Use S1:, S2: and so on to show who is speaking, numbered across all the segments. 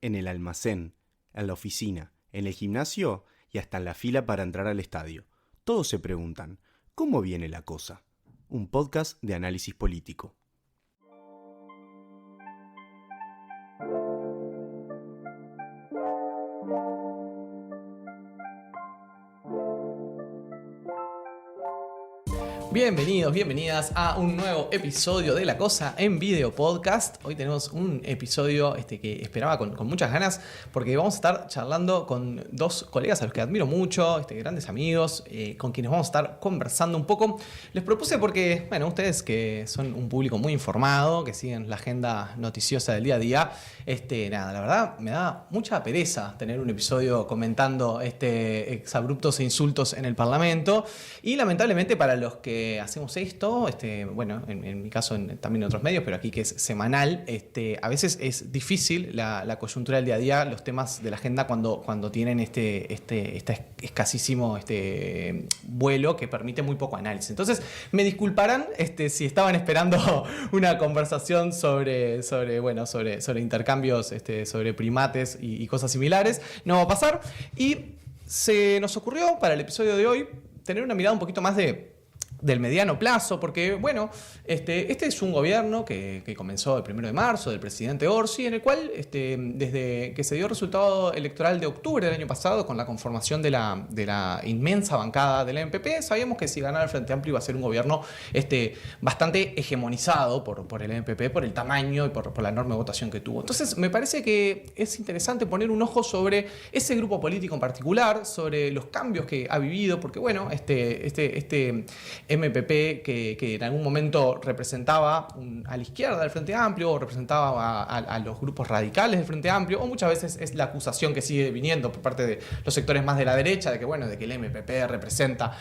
S1: en el almacén, en la oficina, en el gimnasio y hasta en la fila para entrar al estadio. Todos se preguntan, ¿cómo viene la cosa? Un podcast de análisis político.
S2: Bienvenidos, bienvenidas a un nuevo episodio de La Cosa en Video Podcast. Hoy tenemos un episodio que esperaba con muchas ganas porque vamos a estar charlando con dos colegas a los que admiro mucho, grandes amigos, con quienes vamos a estar conversando un poco. Les propuse porque, bueno, ustedes que son un público muy informado, que siguen la agenda noticiosa del día a día, la verdad me da mucha pereza tener un episodio comentando exabruptos e insultos en el Parlamento y lamentablemente para los que hacemos esto, en mi caso también en otros medios, pero aquí que es semanal, a veces es difícil la coyuntura del día a día, los temas de la agenda cuando tienen este escasísimo vuelo que permite muy poco análisis. Entonces, me disculparán si estaban esperando una conversación sobre intercambios, sobre primates y cosas similares. No va a pasar. Y se nos ocurrió para el episodio de hoy tener una mirada un poquito más del mediano plazo, porque bueno, este es un gobierno que comenzó el 1 de marzo del presidente Orsi, en el cual desde que se dio el resultado electoral de octubre del año pasado con la conformación de la inmensa bancada del MPP, sabíamos que si ganara el Frente Amplio iba a ser un gobierno bastante hegemonizado por el MPP, por el tamaño y por la enorme votación que tuvo. Entonces me parece que es interesante poner un ojo sobre ese grupo político en particular, sobre los cambios que ha vivido, porque bueno, MPP que en algún momento representaba a la izquierda del Frente Amplio o representaba a los grupos radicales del Frente Amplio, o muchas veces es la acusación que sigue viniendo por parte de los sectores más de la derecha de que el MPP representa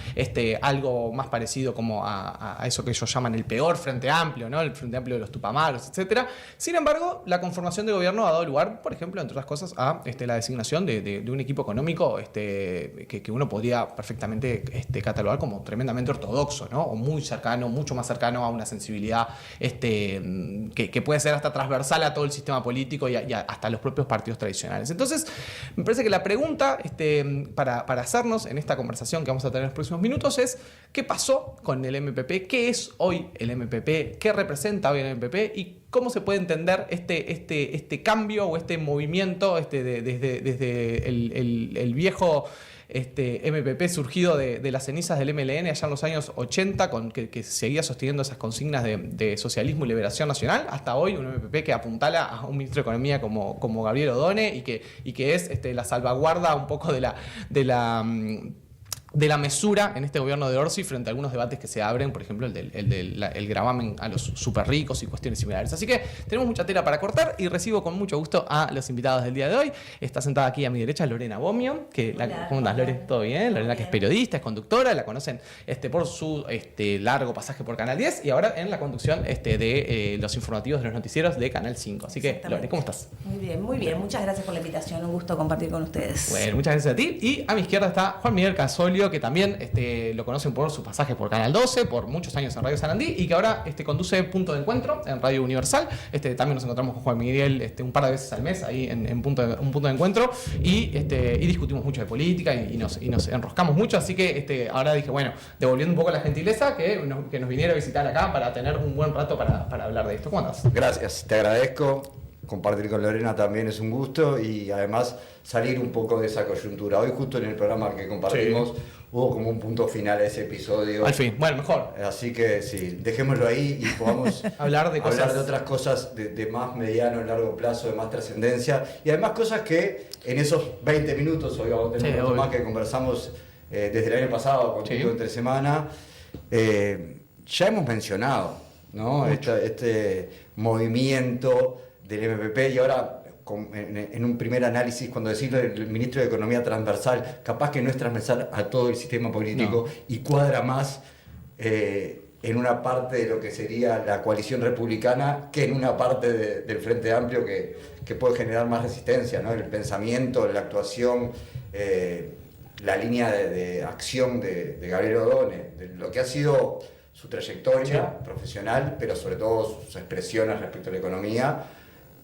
S2: algo más parecido como a eso que ellos llaman el peor Frente Amplio, ¿no? El Frente Amplio de los Tupamaros, etc. Sin embargo, la conformación de gobierno ha dado lugar, por ejemplo, entre otras cosas, a la designación de un equipo económico que uno podría perfectamente catalogar como tremendamente ortodoxo, ¿no? O muy cercano, mucho más cercano a una sensibilidad que puede ser hasta transversal a todo el sistema político y hasta los propios partidos tradicionales. Entonces, me parece que la pregunta para hacernos en esta conversación que vamos a tener en los próximos minutos es ¿qué pasó con el MPP? ¿Qué es hoy el MPP? ¿Qué representa hoy el MPP? ¿Y cómo se puede entender este cambio o este movimiento desde el viejo MPP surgido de las cenizas del MLN allá en los años 80, que seguía sosteniendo esas consignas de socialismo y liberación nacional, hasta hoy un MPP que apuntala a un ministro de Economía como Gabriel Odone y que es la salvaguarda un poco de la mesura en este gobierno de Orsi frente a algunos debates que se abren, por ejemplo el gravamen a los súper ricos y cuestiones similares. Así que tenemos mucha tela para cortar y recibo con mucho gusto a los invitados del día de hoy. Está sentada aquí a mi derecha Lorena Bomio, ¿cómo andás, Lore? ¿Todo bien? Lorena, que es periodista, es conductora, la conocen por su largo pasaje por Canal 10 y ahora en la conducción de los informativos de los noticieros de Canal 5. Así que, Lore, ¿cómo estás?
S3: Muy bien. Muchas gracias por la invitación. Un gusto compartir con ustedes.
S2: Bueno, muchas gracias a ti. Y a mi izquierda está Juan Miguel Casolio, que también lo conocen por sus pasajes por Canal 12, por muchos años en Radio Sarandí y que ahora conduce Punto de Encuentro en Radio Universal. También nos encontramos con Juan Miguel un par de veces al mes ahí en un punto de encuentro y discutimos mucho de política y nos enroscamos mucho, así que ahora dije, bueno, devolviendo un poco la gentileza que nos viniera a visitar acá para tener un buen rato para hablar de esto. ¿Cómo andás?
S4: Gracias, te agradezco. Compartir con Lorena también es un gusto y además salir un poco de esa coyuntura. Hoy justo en el programa que compartimos hubo como un punto final a ese episodio.
S2: Al fin, bueno, mejor.
S4: Así que sí, dejémoslo ahí y podamos
S2: hablar de
S4: otras cosas de más mediano, largo plazo, de más trascendencia y además cosas que en esos 20 minutos, hoy vamos a tener un poco más que conversamos desde el año pasado contigo entre semana, ya hemos mencionado, ¿no? Este movimiento del MPP y ahora en un primer análisis cuando decirlo el ministro de Economía transversal, capaz que no es transversal a todo el sistema político y cuadra más en una parte de lo que sería la coalición republicana que en una parte del Frente Amplio que puede generar más resistencia, ¿no? El pensamiento, la actuación, la línea de acción de Gabriel Odone, de lo que ha sido su trayectoria profesional, pero sobre todo sus expresiones respecto a la economía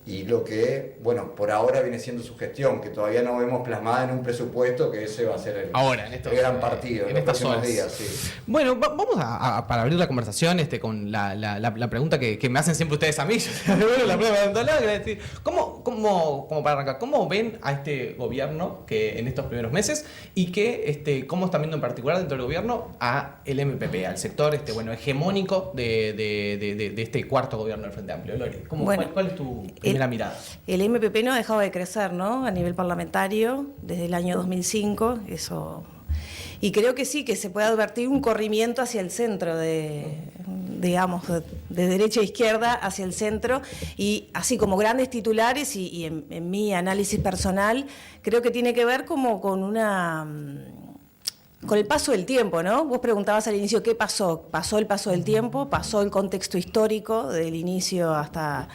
S4: y lo que, bueno, por ahora viene siendo su gestión, que todavía no vemos plasmada en un presupuesto, que ese va a ser el gran partido
S2: en
S4: los
S2: estas
S4: próximos
S2: horas.
S4: días. Sí.
S2: Bueno, vamos para abrir la conversación con la pregunta que me hacen siempre ustedes a mí. Bueno, la pregunta que es decir, como para arrancar, ¿cómo ven a este gobierno que en estos primeros meses y cómo están viendo en particular dentro del gobierno a el MPP, al sector hegemónico de este cuarto gobierno del Frente Amplio? Lore, ¿cuál es tu primera mirada?
S3: El MPP no ha dejado de crecer, ¿no? A nivel parlamentario, desde el año 2005, eso. Y creo que sí, que se puede advertir un corrimiento hacia el centro, digamos, de derecha a izquierda hacia el centro, y así como grandes titulares, y en mi análisis personal, creo que tiene que ver como con el paso del tiempo, ¿no? Vos preguntabas al inicio qué pasó. Pasó el paso del tiempo, pasó el contexto histórico del inicio hasta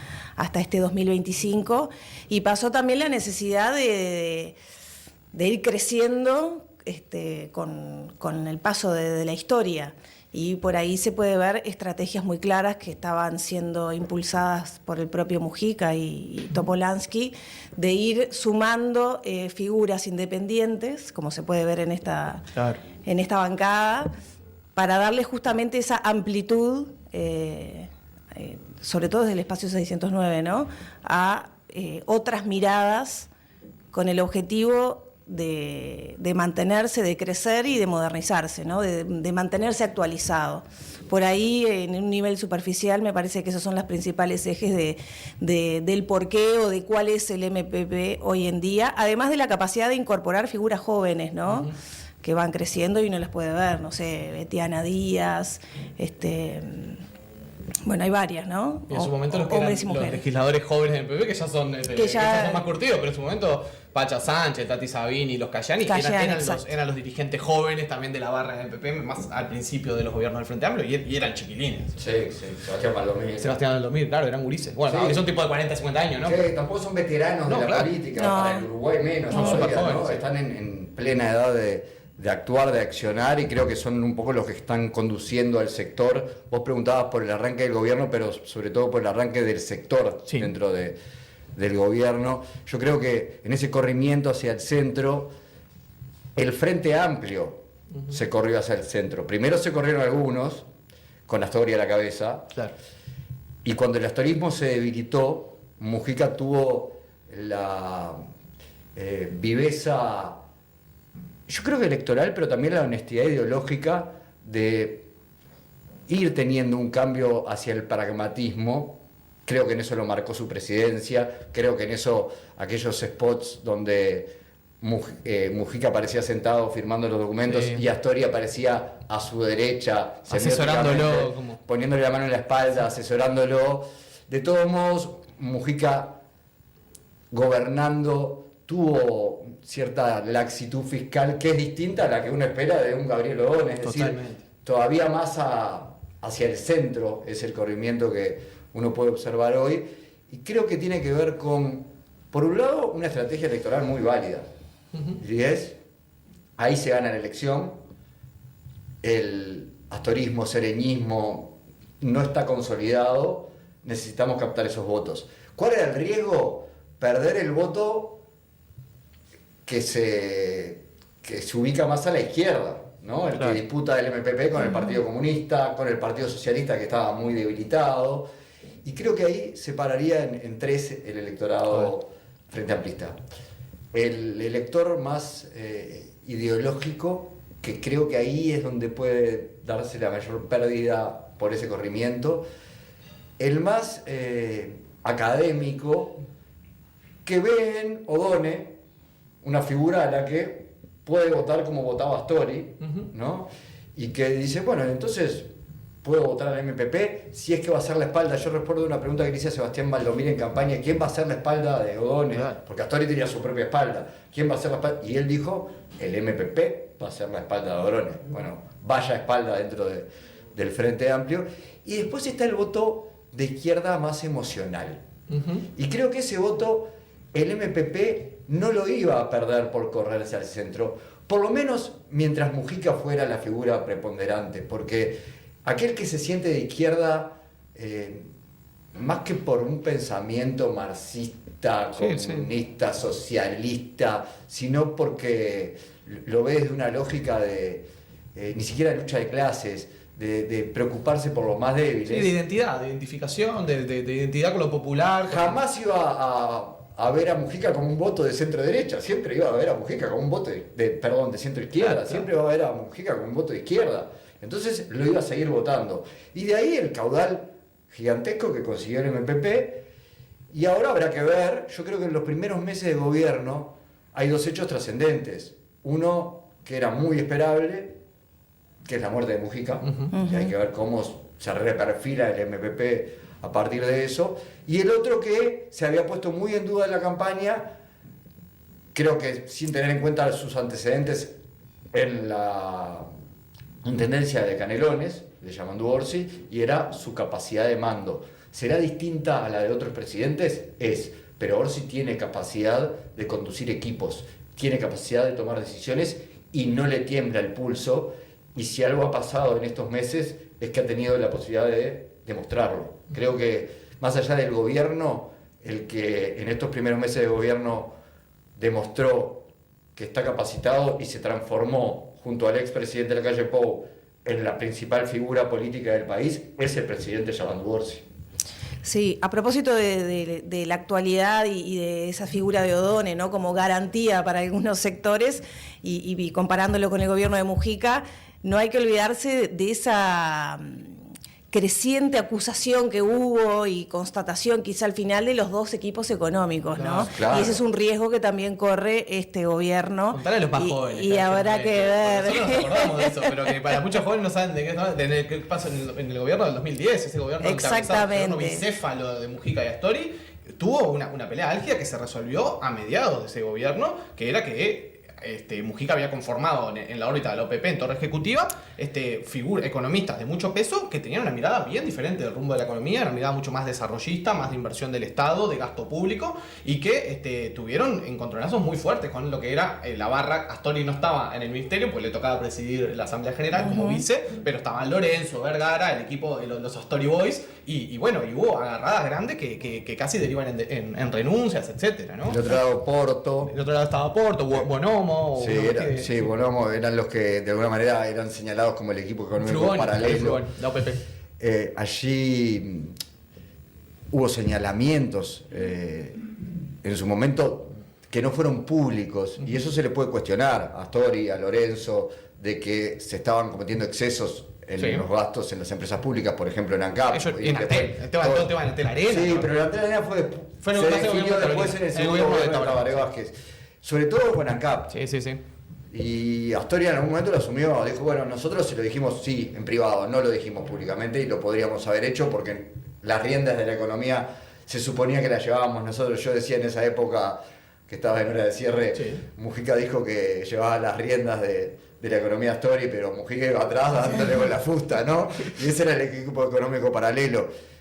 S3: este 2025, y pasó también la necesidad de ir creciendo con el paso de la historia. Y por ahí se puede ver estrategias muy claras que estaban siendo impulsadas por el propio Mujica y Topolansky, de ir sumando figuras independientes, como se puede ver en esta bancada, para darle justamente esa amplitud, sobre todo desde el espacio 609, ¿no?, a otras miradas con el objetivo de mantenerse, de crecer y de modernizarse, ¿no?, de mantenerse actualizado. Por ahí, en un nivel superficial, me parece que esos son los principales ejes del porqué o de cuál es el MPP hoy en día, además de la capacidad de incorporar figuras jóvenes, ¿no?, uh-huh, que van creciendo y uno las puede ver, no sé, Betiana Díaz, bueno, hay varias, ¿no?
S2: Y en su momento los legisladores jóvenes del MPP, que ya son más curtidos, pero en su momento Pacha Sánchez, Tati Sabini, los Cayani eran los dirigentes jóvenes también de la barra del MPP, más al principio de los gobiernos del Frente Amplio, y eran chiquilines.
S4: Sí, Sebastián
S2: Baldomir, claro, eran gurises. Bueno,
S4: sí,
S2: no, son tipo de 40, 50 años, ¿no?
S4: Sí, tampoco son veteranos de la política, para el Uruguay menos,
S2: son súper jóvenes,
S4: ¿no?
S2: sí.
S4: Están en plena edad de actuar, de accionar, y creo que son un poco los que están conduciendo al sector. Vos preguntabas por el arranque del gobierno, pero sobre todo por el arranque del sector dentro del gobierno. Yo creo que en ese corrimiento hacia el centro, el Frente Amplio se corrió hacia el centro. Primero se corrieron algunos, con Astori a la cabeza, y cuando el astorismo se debilitó, Mujica tuvo la viveza, yo creo que electoral, pero también la honestidad ideológica de ir teniendo un cambio hacia el pragmatismo. Creo que en eso lo marcó su presidencia, creo que en eso aquellos spots donde Mujica aparecía sentado firmando los documentos y Astori aparecía a su derecha,
S2: asesorándolo,
S4: poniéndole la mano en la espalda, asesorándolo. De todos modos, Mujica gobernando tuvo cierta laxitud fiscal que es distinta a la que uno espera de un Gabriel Odone, es decir, todavía más hacia el centro es el corrimiento que uno puede observar hoy, y creo que tiene que ver con, por un lado, una estrategia electoral muy válida, y es, ahí se gana la elección, el astorismo, sereñismo no está consolidado, necesitamos captar esos votos. ¿Cuál era el riesgo? Perder el voto que se ubica más a la izquierda, ¿no? El que disputa el MPP con el Partido Comunista, con el Partido Socialista, que estaba muy debilitado, y creo que ahí se pararía en tres el electorado frente amplista. El elector más ideológico, que creo que ahí es donde puede darse la mayor pérdida por ese corrimiento. El más académico, que ve en Odone una figura a la que puede votar como votaba Astori, ¿no? Y que dice, bueno, entonces puedo votar al MPP si es que va a hacer la espalda. Yo recuerdo una pregunta que le hice a Sebastián Baldomir en campaña: ¿quién va a hacer la espalda de Odone? Porque Astori tenía su propia espalda. ¿Quién va a hacer la espalda? Y él dijo, el MPP va a hacer la espalda de Odone. Bueno, vaya espalda dentro del Frente Amplio. Y después está el voto de izquierda más emocional. Y creo que ese voto el MPP no lo iba a perder por correrse al centro, por lo menos mientras Mujica fuera la figura preponderante, porque aquel que se siente de izquierda más que por un pensamiento marxista, comunista, socialista, sino porque lo ve desde una lógica de ni siquiera de lucha de clases, de preocuparse por los más débiles.
S2: Sí, de identidad, de identificación, de identidad con lo popular.
S4: Jamás iba a ver a Mujica como un voto de centro-derecha, siempre iba a ver a Mujica como un voto de centro-izquierda,
S2: Claro.
S4: siempre iba a ver a Mujica como un voto de izquierda. Entonces lo iba a seguir votando. Y de ahí el caudal gigantesco que consiguió el MPP. Y ahora habrá que ver, yo creo que en los primeros meses de gobierno hay dos hechos trascendentes. Uno que era muy esperable, que es la muerte de Mujica, y hay que ver cómo se reperfila el MPP a partir de eso. Y el otro que se había puesto muy en duda en la campaña, creo que sin tener en cuenta sus antecedentes en la intendencia de Canelones, de Yamandu Orsi, y era su capacidad de mando. ¿Será distinta a la de otros presidentes? Pero Orsi tiene capacidad de conducir equipos, tiene capacidad de tomar decisiones y no le tiembla el pulso. Y si algo ha pasado en estos meses es que ha tenido la posibilidad de demostrarlo. Creo que más allá del gobierno, el que en estos primeros meses de gobierno demostró que está capacitado y se transformó junto al expresidente Lacalle Pou en la principal figura política del país es el presidente Yamandu Orsi.
S3: Sí, a propósito de la actualidad y de esa figura de Odone, ¿no? Como garantía para algunos sectores y comparándolo con el gobierno de Mujica, no hay que olvidarse de esa creciente acusación que hubo y constatación quizá al final de los dos equipos económicos, ¿no?
S4: Claro.
S3: Y ese es un riesgo que también corre este gobierno.
S2: Contale a los más jóvenes.
S3: Y habrá que ver.
S2: Nosotros nos acordamos de eso, pero que para muchos jóvenes no saben de qué pasó en el gobierno del 2010, ese gobierno
S3: Exactamente.
S2: el gobierno bicéfalo de Mujica y Astori, tuvo una pelea álgida que se resolvió a mediados de ese gobierno, que era que Mujica había conformado en la órbita de la OPP en torre ejecutiva economistas de mucho peso que tenían una mirada bien diferente del rumbo de la economía, una mirada mucho más desarrollista, más de inversión del Estado, de gasto público, y que tuvieron encontronazos muy fuertes con lo que era la barra. Astori no estaba en el ministerio, pues le tocaba presidir la Asamblea General como vice, pero estaban Lorenzo, Vergara, el equipo de los Astori Boys, y hubo agarradas grandes que casi derivan en renuncias, etcétera, ¿no?
S4: Del otro lado Porto.
S2: Del otro lado estaba Porto, Bonomo.
S4: Bonomo eran los que de alguna manera eran señalados como el equipo económico
S2: Frugoni,
S4: paralelo.
S2: la OPP.
S4: Allí hubo señalamientos en su momento que no fueron públicos, y eso se le puede cuestionar a Astori, a Lorenzo, de que se estaban cometiendo excesos en los gastos en las empresas públicas, por ejemplo en ANCAP.
S2: En Antel, el tema de Antel Arena.
S4: Sí, pero la Antel Arena se definió después en el segundo gobierno de Tabaré Vázquez. Sobre todo con ANCAP.
S2: Sí.
S4: Y Astori en algún momento lo asumió, dijo, bueno, nosotros se lo dijimos sí, en privado, no lo dijimos públicamente y lo podríamos haber hecho porque las riendas de la economía se suponía que las llevábamos nosotros. Yo decía en esa época que estaba en hora de cierre, Mujica dijo que llevaba las riendas de la economía Astori, pero Mujica iba atrás dándole con la fusta, ¿no? Y ese era el equipo económico paralelo.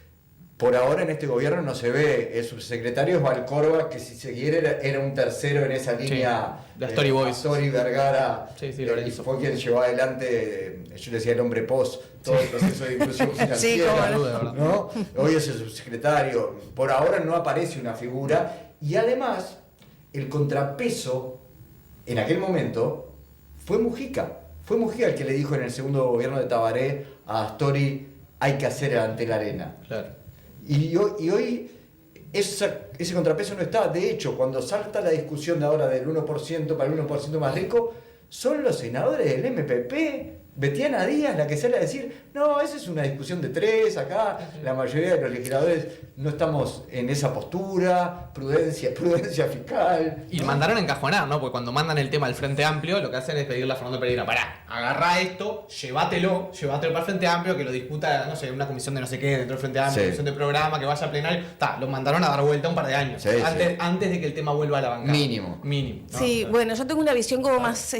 S4: Por ahora en este gobierno no se ve. El subsecretario es Valcorba, que si se quiere era un tercero en esa línea.
S2: De Astori Boys.
S4: Astori, Vergara,
S2: Lorenzo.
S4: fue quien llevó adelante, yo le decía el hombre post, todo el proceso de inclusión financiera.
S3: Sí, cómo
S4: ¿no? Hoy es el subsecretario. Por ahora no aparece una figura. Y además, el contrapeso en aquel momento fue Mujica. Fue Mujica el que le dijo en el segundo gobierno de Tabaré a Astori, hay que hacer ante la arena.
S2: Claro.
S4: Y hoy ese contrapeso no está. De hecho, cuando salta la discusión de ahora del 1% para el 1% más rico, son los senadores del MPP, Betiana Díaz, la que sale a decir, no, esa es una discusión de tres, acá la mayoría de los legisladores no estamos en esa postura, prudencia fiscal.
S2: Y mandaron a encajonar, ¿no? Porque cuando mandan el tema al Frente Amplio, lo que hacen es pedirle a Fernando Pereira, pará, agarrá esto, llévatelo para el Frente Amplio, que lo discuta, no sé, una comisión de no sé qué dentro del Frente Amplio, comisión de programa, que vaya a plenario. Lo mandaron a dar vuelta un par de años, antes de que el tema vuelva a la bancada.
S4: Mínimo.
S2: ¿No?
S3: Sí, bueno, yo tengo una visión como más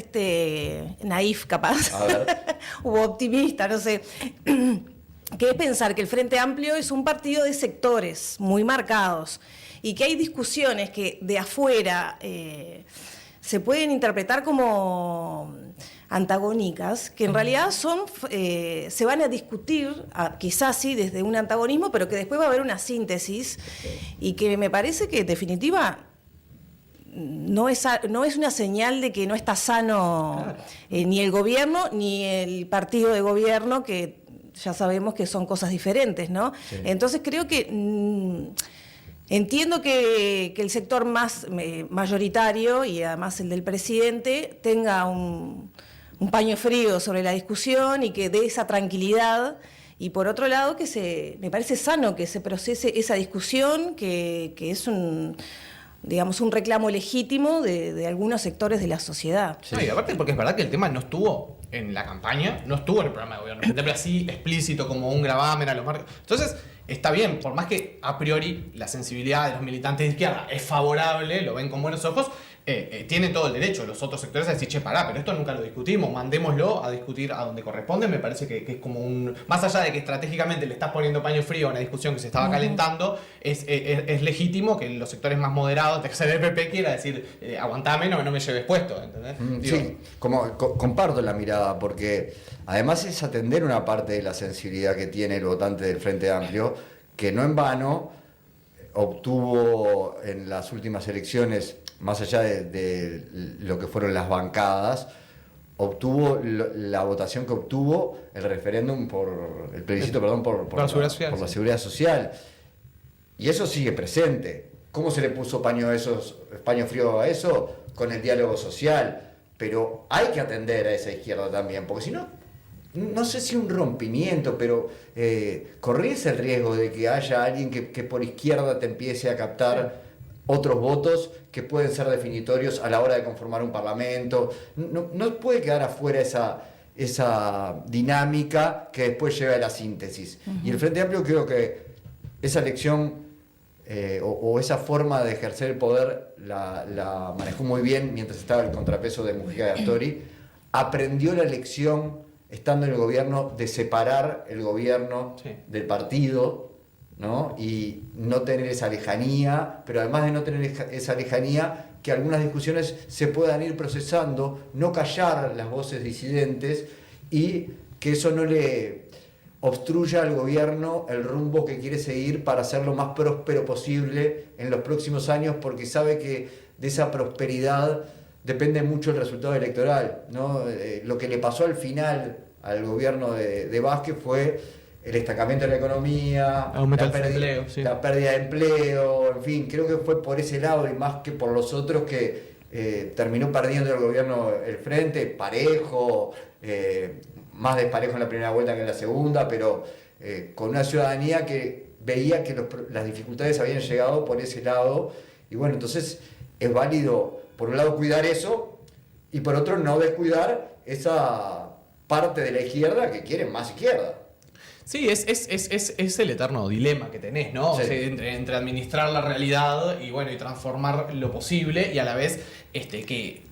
S3: naif, capaz.
S4: A ver.
S3: O optimista, no sé, que es pensar que el Frente Amplio es un partido de sectores muy marcados y que hay discusiones que de afuera se pueden interpretar como antagónicas, que en realidad se van a discutir, quizás sí desde un antagonismo, pero que después va a haber una síntesis, y que me parece que en definitiva no es una señal de que no está sano, claro, ni el gobierno ni el partido de gobierno, que ya sabemos que son cosas diferentes, ¿no? Sí. Entonces creo que entiendo que el sector más mayoritario, y además el del presidente, tenga un paño frío sobre la discusión y que dé esa tranquilidad. Y por otro lado, me parece sano que se procese esa discusión, que es un reclamo legítimo de algunos sectores de la sociedad.
S2: Sí. No, y aparte porque es verdad que el tema no estuvo en la campaña, no estuvo en el programa de gobierno, así explícito como un gravamen a los marcos. Entonces, está bien, por más que a priori la sensibilidad de los militantes de izquierda es favorable, lo ven con buenos ojos, tienen todo el derecho los otros sectores a decir, che, pará, pero esto nunca lo discutimos, mandémoslo a discutir a donde corresponde. Me parece que es como más allá de que estratégicamente le estás poniendo paño frío a una discusión que se estaba calentando, es legítimo que los sectores más moderados, del PP, quiera decir, aguantame, no me lleves puesto, ¿entendés?
S4: Sí, comparto la mirada, porque además es atender una parte de la sensibilidad que tiene el votante del Frente Amplio, que no en vano obtuvo en las últimas elecciones, más allá de lo que fueron las bancadas, obtuvo la votación que obtuvo el referéndum el plebiscito por la seguridad social. Y eso sigue presente. ¿Cómo se le puso paño frío a eso? Con el diálogo social. Pero hay que atender a esa izquierda también, porque si no, no sé si un rompimiento, pero corres el riesgo de que haya alguien que por izquierda te empiece a captar otros votos que pueden ser definitorios a la hora de conformar un parlamento. No puede quedar afuera esa dinámica que después lleva a la síntesis. Uh-huh. Y el Frente Amplio, creo que esa elección o esa forma de ejercer el poder la manejó muy bien mientras estaba el contrapeso de Mujica y Astori. Aprendió la lección, estando en el gobierno, de separar el gobierno del partido, ¿no? Y no tener esa lejanía, pero además de no tener esa lejanía, que algunas discusiones se puedan ir procesando, no callar las voces disidentes y que eso no le obstruya al gobierno el rumbo que quiere seguir para ser lo más próspero posible en los próximos años, porque sabe que de esa prosperidad depende mucho el resultado electoral, ¿no? Lo que le pasó al final al gobierno de Vázquez fue el estancamiento de la economía, la pérdida de empleo, en fin, creo que fue por ese lado y más que por los otros que terminó perdiendo el gobierno el Frente, parejo, más desparejo en la primera vuelta que en la segunda, pero con una ciudadanía que veía que las dificultades habían llegado por ese lado, y bueno, entonces es válido, por un lado, cuidar eso, y por otro, no descuidar esa parte de la izquierda que quiere más izquierda.
S2: Sí, es el eterno dilema que tenés, ¿no? Sí. O sea, entre administrar la realidad y transformar lo posible, y a la vez que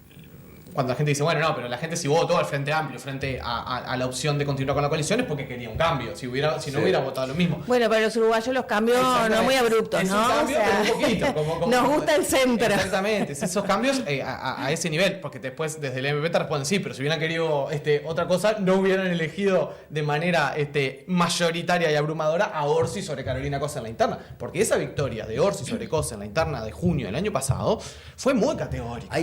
S2: cuando la gente dice, bueno, no, pero la gente si votó al Frente Amplio frente a la opción de continuar con la coalición es porque quería un cambio. Si no hubiera votado lo mismo.
S3: Bueno, para los uruguayos los cambios no muy abruptos, ¿no?
S2: Es un cambio, pero un poquito.
S3: Nos gusta el centro.
S2: Exactamente, esos cambios a ese nivel, porque después desde el MP te responden, sí, pero si hubieran querido otra cosa, no hubieran elegido de manera mayoritaria y abrumadora a Orsi sobre Carolina Cosa en la interna. Porque esa victoria de Orsi sobre Cosa en la interna de junio del año pasado fue muy categórica.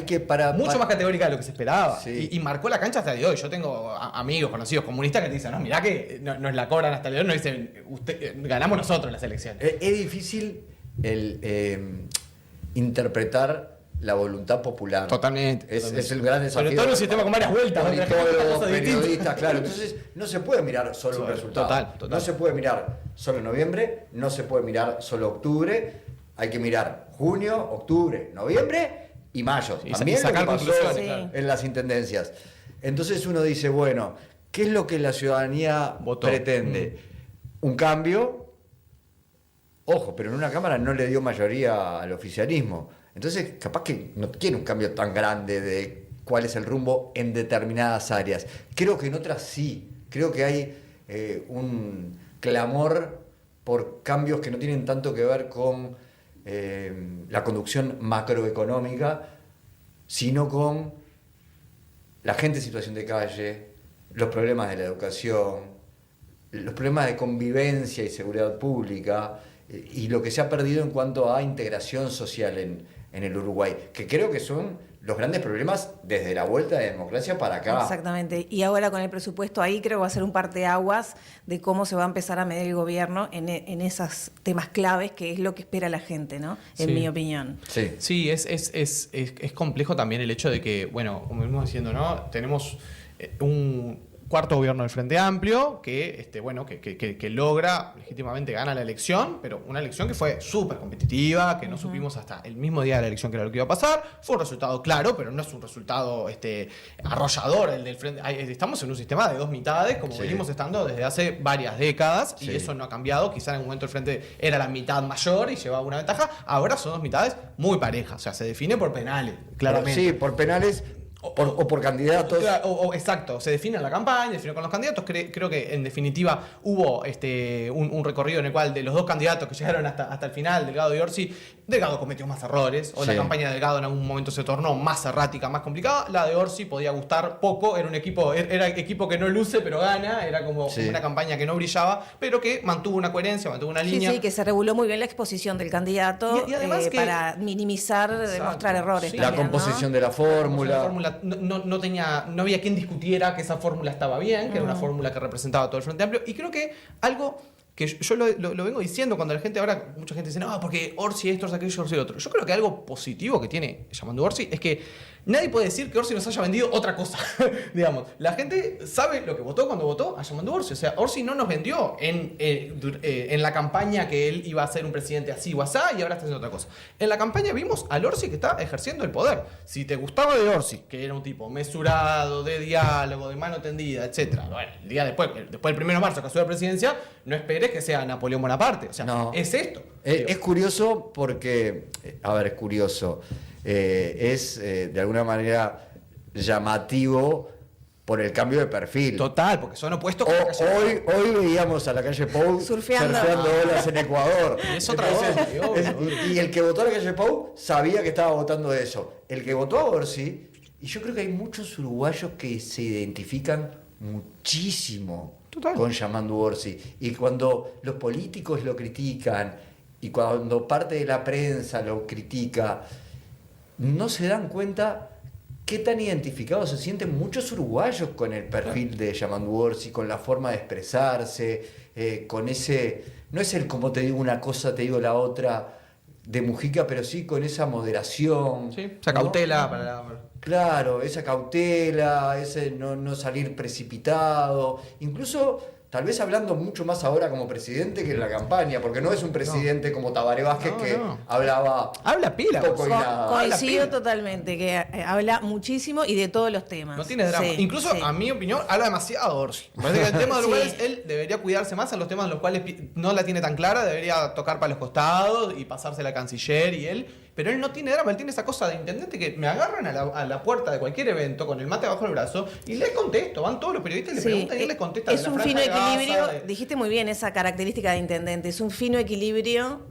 S2: Mucho más categórica de lo que se esperaba. Sí. Y marcó la cancha hasta el día de hoy. Yo tengo amigos, conocidos, comunistas que te dicen, no, mirá que nos la cobran hasta el día de hoy, nos dicen, ganamos nosotros las elecciones.
S4: Es difícil interpretar la voluntad popular.
S2: Totalmente.
S4: Es el gran desafío.
S2: Sobre todo en un sistema con varias vueltas.
S4: Politólogos, periodistas, claro. Entonces, no se puede mirar solo un resultado.
S2: Total.
S4: No se puede mirar solo noviembre, no se puede mirar solo octubre. Hay que mirar junio, octubre, noviembre y mayo.
S2: Y
S4: también
S2: sacar
S4: lo que pasó
S2: conclusiones,
S4: en las intendencias. Entonces uno dice, bueno, ¿qué es lo que la ciudadanía pretende? Un cambio. Ojo, pero en una Cámara no le dio mayoría al oficialismo. Entonces, capaz que no quiere un cambio tan grande de cuál es el rumbo en determinadas áreas. Creo que en otras sí. Creo que hay un clamor por cambios que no tienen tanto que ver con la conducción macroeconómica, sino con la gente en situación de calle, los problemas de la educación, los problemas de convivencia y seguridad pública, y lo que se ha perdido en cuanto a integración social en el Uruguay, que creo que son los grandes problemas desde la vuelta de democracia para acá.
S3: Exactamente. Y ahora con el presupuesto ahí creo que va a ser un parteaguas de cómo se va a empezar a medir el gobierno en esos temas claves, que es lo que espera la gente, ¿no? En mi opinión.
S2: Sí, es complejo también el hecho de que, bueno, como venimos diciendo, ¿no? Tenemos un cuarto gobierno del Frente Amplio que logra legítimamente gana la elección, pero una elección que fue súper competitiva, que no supimos hasta el mismo día de la elección que era lo que iba a pasar. Fue un resultado claro, pero no es un resultado arrollador el del Frente. Estamos en un sistema de dos mitades, como venimos estando desde hace varias décadas, y eso no ha cambiado. Quizá en un momento el Frente era la mitad mayor y llevaba una ventaja. Ahora son dos mitades muy parejas, o sea, se define por penales, claramente.
S4: Sí, por penales. O por candidatos.
S2: Exacto, se define la campaña, define con los candidatos. Creo que en definitiva hubo un recorrido en el cual de los dos candidatos que llegaron hasta el final, Delgado y Orsi, Delgado cometió más errores, o la campaña de Delgado en algún momento se tornó más errática, más complicada. La de Orsi podía gustar poco, era equipo que no luce pero gana, era como una campaña que no brillaba, pero que mantuvo una coherencia, mantuvo una línea.
S3: Sí, que se reguló muy bien la exposición del candidato
S2: y además
S3: para minimizar, demostrar errores.
S4: La composición de la fórmula.
S2: No había quien discutiera que esa fórmula estaba bien, que era una fórmula que representaba todo el Frente Amplio. Y creo que algo que yo lo vengo diciendo cuando la gente ahora, mucha gente dice, no, porque Orsi esto, Orsi aquello, Orsi el otro. Yo creo que algo positivo que tiene llamando Orsi es que nadie puede decir que Orsi nos haya vendido otra cosa. Digamos, la gente sabe lo que votó cuando votó a llamando Orsi. O sea, Orsi no nos vendió en la campaña que él iba a ser un presidente así o asá y ahora está haciendo otra cosa. En la campaña vimos al Orsi que está ejerciendo el poder. Si te gustaba de Orsi, que era un tipo mesurado, de diálogo, de mano tendida, etc. Bueno, el día después del 1 de marzo que asumió la presidencia, no esperes que sea Napoleón Bonaparte. O sea, no. Es esto.
S4: Es curioso porque, es curioso. De alguna manera llamativo por el cambio de perfil.
S2: Total, porque son opuestos.
S4: Hoy veíamos a la calle Pou surfeando olas en Ecuador.
S2: Y es otra cosa.
S4: Y el que votó a la calle Pou sabía que estaba votando eso. El que votó a Orsi, y yo creo que hay muchos uruguayos que se identifican muchísimo con llamando Orsi. Y cuando los políticos lo critican, y cuando parte de la prensa lo critica, no se dan cuenta qué tan identificados se sienten muchos uruguayos con el perfil de Yamandu Orsi, con la forma de expresarse, con ese... No es el como te digo una cosa, te digo la otra de Mujica, pero sí con esa moderación.
S2: Sí, esa cautela.
S4: Claro, esa cautela, ese no salir precipitado. Incluso... Tal vez hablando mucho más ahora como presidente que en la campaña, porque no es un presidente como Tabaré Vázquez que hablaba...
S2: Habla pila.
S4: Poco y nada.
S3: Coincido totalmente, que habla muchísimo y de todos los temas.
S2: No tiene drama. Incluso, a mi opinión, habla demasiado Orsi. Parece que el tema de los cuales él debería cuidarse más, en los temas en los cuales no la tiene tan clara, debería tocar para los costados y pasarse la canciller y él... Pero él no tiene drama, él tiene esa cosa de intendente que me agarran a la puerta de cualquier evento con el mate abajo del brazo y le contesto. Van todos los periodistas y le preguntan y él le contesta.
S3: Es un fino equilibrio, dijiste muy bien esa característica de intendente, es un fino equilibrio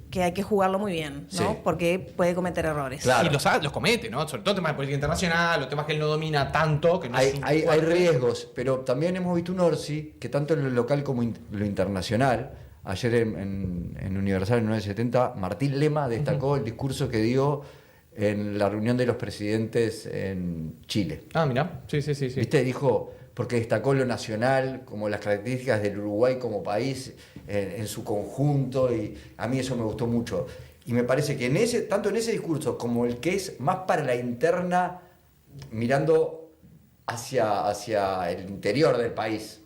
S3: que hay que jugarlo muy bien, ¿no? Sí. Porque puede cometer errores.
S2: Claro. Y los comete, ¿no? Sobre todo temas de política internacional, los temas que él no domina tanto. Que no
S4: hay riesgos, pero también hemos visto un Orsi que tanto en lo local como en lo internacional. Ayer en Universal en 970, Martín Lema destacó el discurso que dio en la reunión de los presidentes en Chile.
S2: Ah, mirá. Sí.
S4: ¿Viste? Dijo, porque destacó lo nacional, como las características del Uruguay como país en su conjunto, y a mí eso me gustó mucho. Y me parece que tanto en ese discurso como el que es más para la interna, mirando hacia el interior del país,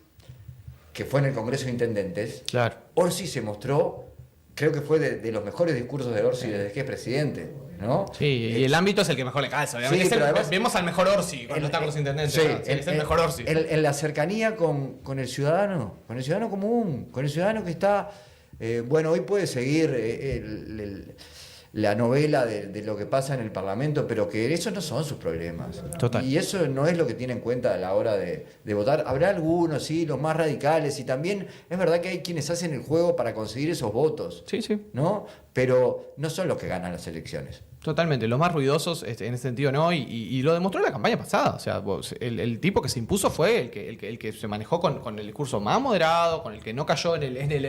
S4: que fue en el Congreso de Intendentes,
S2: claro.
S4: Orsi se mostró, creo que fue de los mejores discursos de Orsi desde que es presidente, ¿no?
S2: Sí, y el ámbito es el que mejor le calza.
S4: Sí, además,
S2: vemos al mejor Orsi cuando está con los intendentes.
S4: Sí,
S2: ¿no? Es el mejor Orsi.
S4: En la cercanía con el ciudadano común, con el ciudadano que está... hoy puede seguir la novela de lo que pasa en el Parlamento, pero que esos no son sus problemas.
S2: Total.
S4: Y eso no es lo que tiene en cuenta a la hora de votar. Habrá algunos, sí, los más radicales, y también es verdad que hay quienes hacen el juego para conseguir esos votos.
S2: Sí.
S4: ¿No? Pero no son los que ganan las elecciones.
S2: Totalmente, los más ruidosos en ese sentido no, y lo demostró en la campaña pasada. O sea, el tipo que se impuso fue el que se manejó con el discurso más moderado, con el que no cayó en el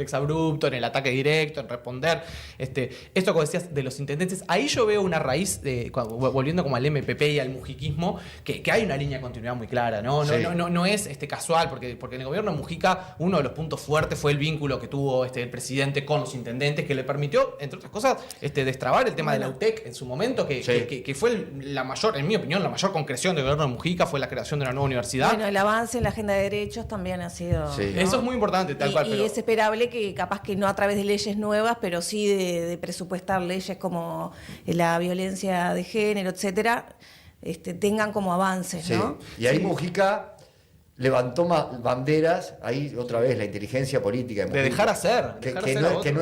S2: exabrupto, en el ataque directo, en responder. Esto que decías de los intendentes, ahí yo veo una raíz, volviendo como al MPP y al mujiquismo, que hay una línea de continuidad muy clara, ¿no?
S4: Sí.
S2: No es casual, porque en el gobierno de Mujica uno de los puntos fuertes fue el vínculo que tuvo el presidente con los intendentes, que le permitió, entre otras cosas, destrabar el tema de la UTEC en su momento, que fue la mayor, en mi opinión, la mayor concreción del gobierno de Mujica fue la creación de una nueva universidad.
S3: Bueno, el avance en la agenda de derechos también ha sido...
S4: Sí.
S3: ¿no?
S2: Eso es muy importante, tal cual.
S3: Y es esperable que capaz que no a través de leyes nuevas, pero sí de presupuestar leyes como la violencia de género, etcétera, tengan como avances,
S4: Sí.
S3: ¿no?
S4: Y ahí Mujica levantó banderas, ahí otra vez la inteligencia política de Mujica,
S2: dejar hacer.
S4: que no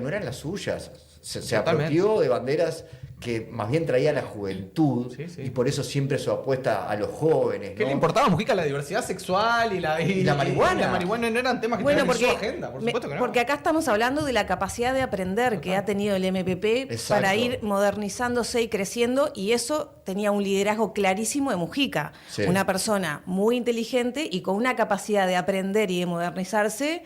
S4: eran las suyas. Se
S2: Totalmente.
S4: apropió de banderas que más bien traía la juventud,
S2: Sí, sí.
S4: y por eso siempre su apuesta a los jóvenes.
S2: ¿Qué
S4: ¿no?
S2: le importaba a Mujica la diversidad sexual y la
S4: marihuana?
S2: Y la marihuana no eran temas que
S3: Bueno,
S2: tenían en
S3: porque,
S2: su agenda, por supuesto que no.
S3: porque acá estamos hablando de la capacidad de aprender que ha tenido el MPP
S4: Exacto.
S3: para ir modernizándose y creciendo, y eso tenía un liderazgo clarísimo de Mujica.
S4: Sí.
S3: Una persona muy inteligente y con una capacidad de aprender y de modernizarse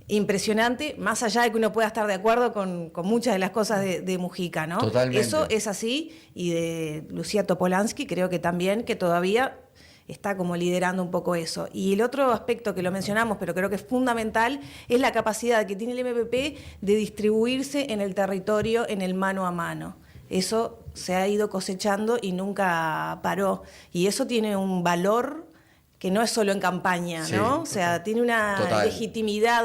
S3: impresionante, más allá de que uno pueda estar de acuerdo con muchas de las cosas de Mujica, ¿no?
S4: Totalmente.
S3: Eso es así, y de Lucía Topolansky creo que también, que todavía está como liderando un poco eso. Y el otro aspecto que lo mencionamos, pero creo que es fundamental, es la capacidad que tiene el MPP de distribuirse en el territorio, en el mano a mano. Eso se ha ido cosechando y nunca paró. Y eso tiene un valor que no es solo en campaña,
S4: Sí,
S3: ¿no? O sea, tiene una
S4: total.
S3: legitimidad,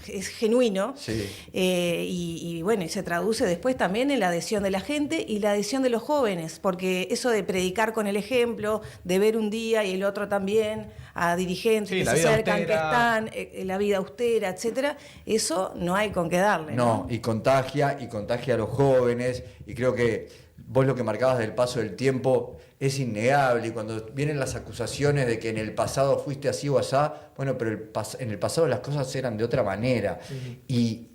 S3: es genuino,
S4: Sí.
S3: y bueno, y se traduce después también en la adhesión de la gente y la adhesión de los jóvenes, porque eso de predicar con el ejemplo, de ver un día y el otro también a dirigentes
S2: Sí,
S3: que
S2: la
S3: se
S2: vida
S3: acercan,
S2: austera.
S3: que están, la vida austera, etcétera, eso no hay con qué darle,
S4: No,
S3: ¿no?
S4: y contagia a los jóvenes, y creo que vos lo que marcabas del paso del tiempo es innegable, y cuando vienen las acusaciones de que en el pasado fuiste así o asá, bueno, pero en el pasado las cosas eran de otra manera. Y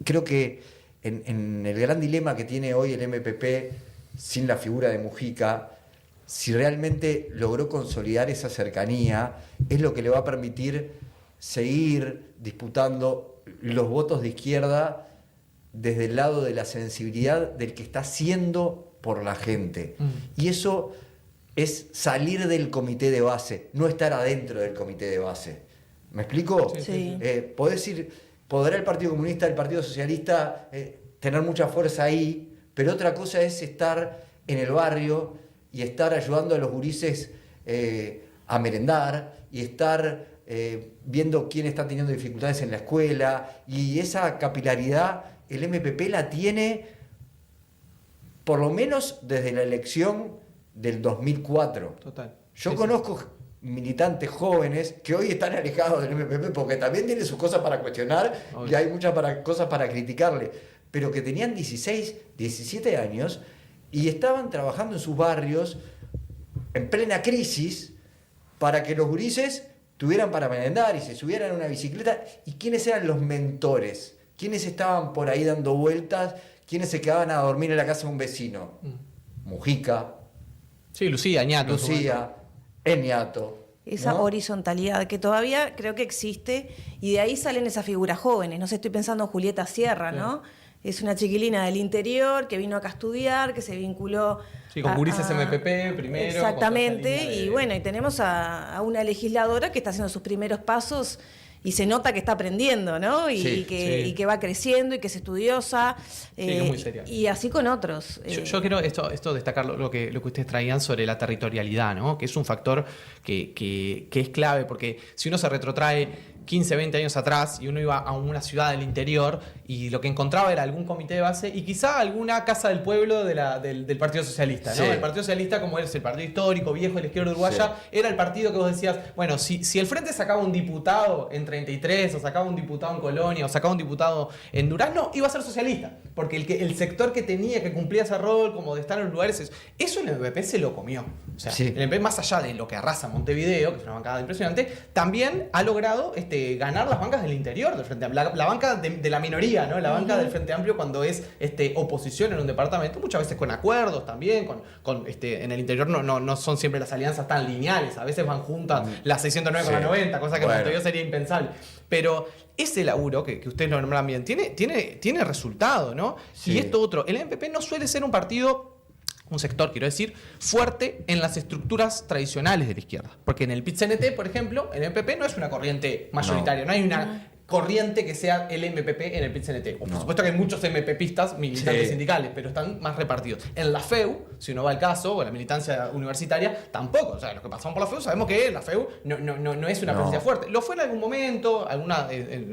S4: creo que en el gran dilema que tiene hoy el MPP sin la figura de Mujica, si realmente logró consolidar esa cercanía, es lo que le va a permitir seguir disputando los votos de izquierda desde el lado de la sensibilidad del que está haciendo por la gente. Y eso es salir del comité de base, no estar adentro del comité de base. ¿Me explico?
S3: Sí.
S4: Podrá el Partido Comunista, el Partido Socialista tener mucha fuerza ahí, pero otra cosa es estar en el barrio y estar ayudando a los gurises a merendar y estar viendo quién está teniendo dificultades en la escuela, y esa capilaridad el MPP la tiene por lo menos desde la elección del 2004.
S2: Total.
S4: Yo
S2: Sí,
S4: conozco militantes jóvenes que hoy están alejados del MPP porque también tiene sus cosas para cuestionar
S2: Obvio.
S4: y hay muchas cosas para criticarle, pero que tenían 16, 17 años y estaban trabajando en sus barrios en plena crisis para que los gurises tuvieran para merendar y se subieran a una bicicleta. ¿Y quiénes eran los mentores? ¿Quiénes estaban por ahí dando vueltas? ¿Quiénes se quedaban a dormir en la casa de un vecino? Mujica,
S2: Sí, Lucía, Ñato.
S4: Lucía, Eñato.
S3: Esa
S4: ¿no?
S3: horizontalidad que todavía creo que existe, y de ahí salen esas figuras jóvenes. No sé, estoy pensando en Julieta Sierra, ¿no? Es una chiquilina del interior que vino acá a estudiar, que se vinculó...
S2: Sí, con gurises MPP primero.
S3: Exactamente,
S2: con toda esa línea de-
S3: y bueno, y tenemos a una legisladora que está haciendo sus primeros pasos y se nota que está aprendiendo, ¿no? Y,
S4: Sí,
S3: y que va creciendo y que es estudiosa.
S2: que es muy seria.
S3: Y así con otros.
S2: Yo quiero esto destacar lo que ustedes traían sobre la territorialidad, ¿no? Que es un factor que es clave, porque si uno se retrotrae 15, 20 años atrás y uno iba a una ciudad del interior y lo que encontraba era algún comité de base y quizá alguna casa del pueblo del Partido Socialista, ¿no?
S4: Sí.
S2: El Partido Socialista, como es el partido histórico, viejo de la izquierda uruguaya, era el partido que vos decías, bueno, si el Frente sacaba un diputado en 33, o sacaba un diputado en Colonia, o sacaba un diputado en Durazno, iba a ser socialista, porque el sector que tenía, que cumplía ese rol, como de estar en los lugares, eso el MPP se lo comió. O sea,
S4: Sí.
S2: el MPP, más allá de lo que arrasa Montevideo, que es una bancada impresionante, también ha logrado ganar las bancas del interior del Frente Amplio. La banca de la minoría, ¿no? La banca del Frente Amplio cuando es oposición en un departamento, muchas veces con acuerdos también, en el interior no son siempre las alianzas tan lineales, a veces van juntas las 609 con la 90, cosa que en Montevideo sería impensable. Pero ese laburo, que ustedes lo nombran bien, tiene resultado, ¿no?
S4: Sí.
S2: Y esto otro, el MPP no suele ser un partido, un sector, quiero decir, fuerte en las estructuras tradicionales de la izquierda. Porque en el PIT-CNT, por ejemplo, el MPP no es una corriente mayoritaria, no hay una corriente que sea el MPP en el PIT-CNT. Por supuesto que hay muchos MPPistas, militantes sindicales, pero están más repartidos. En la FEU, si uno va al caso, o la militancia universitaria, tampoco. O sea, los que pasamos por la FEU sabemos que la FEU no es una presencia fuerte. Lo fue en algún momento,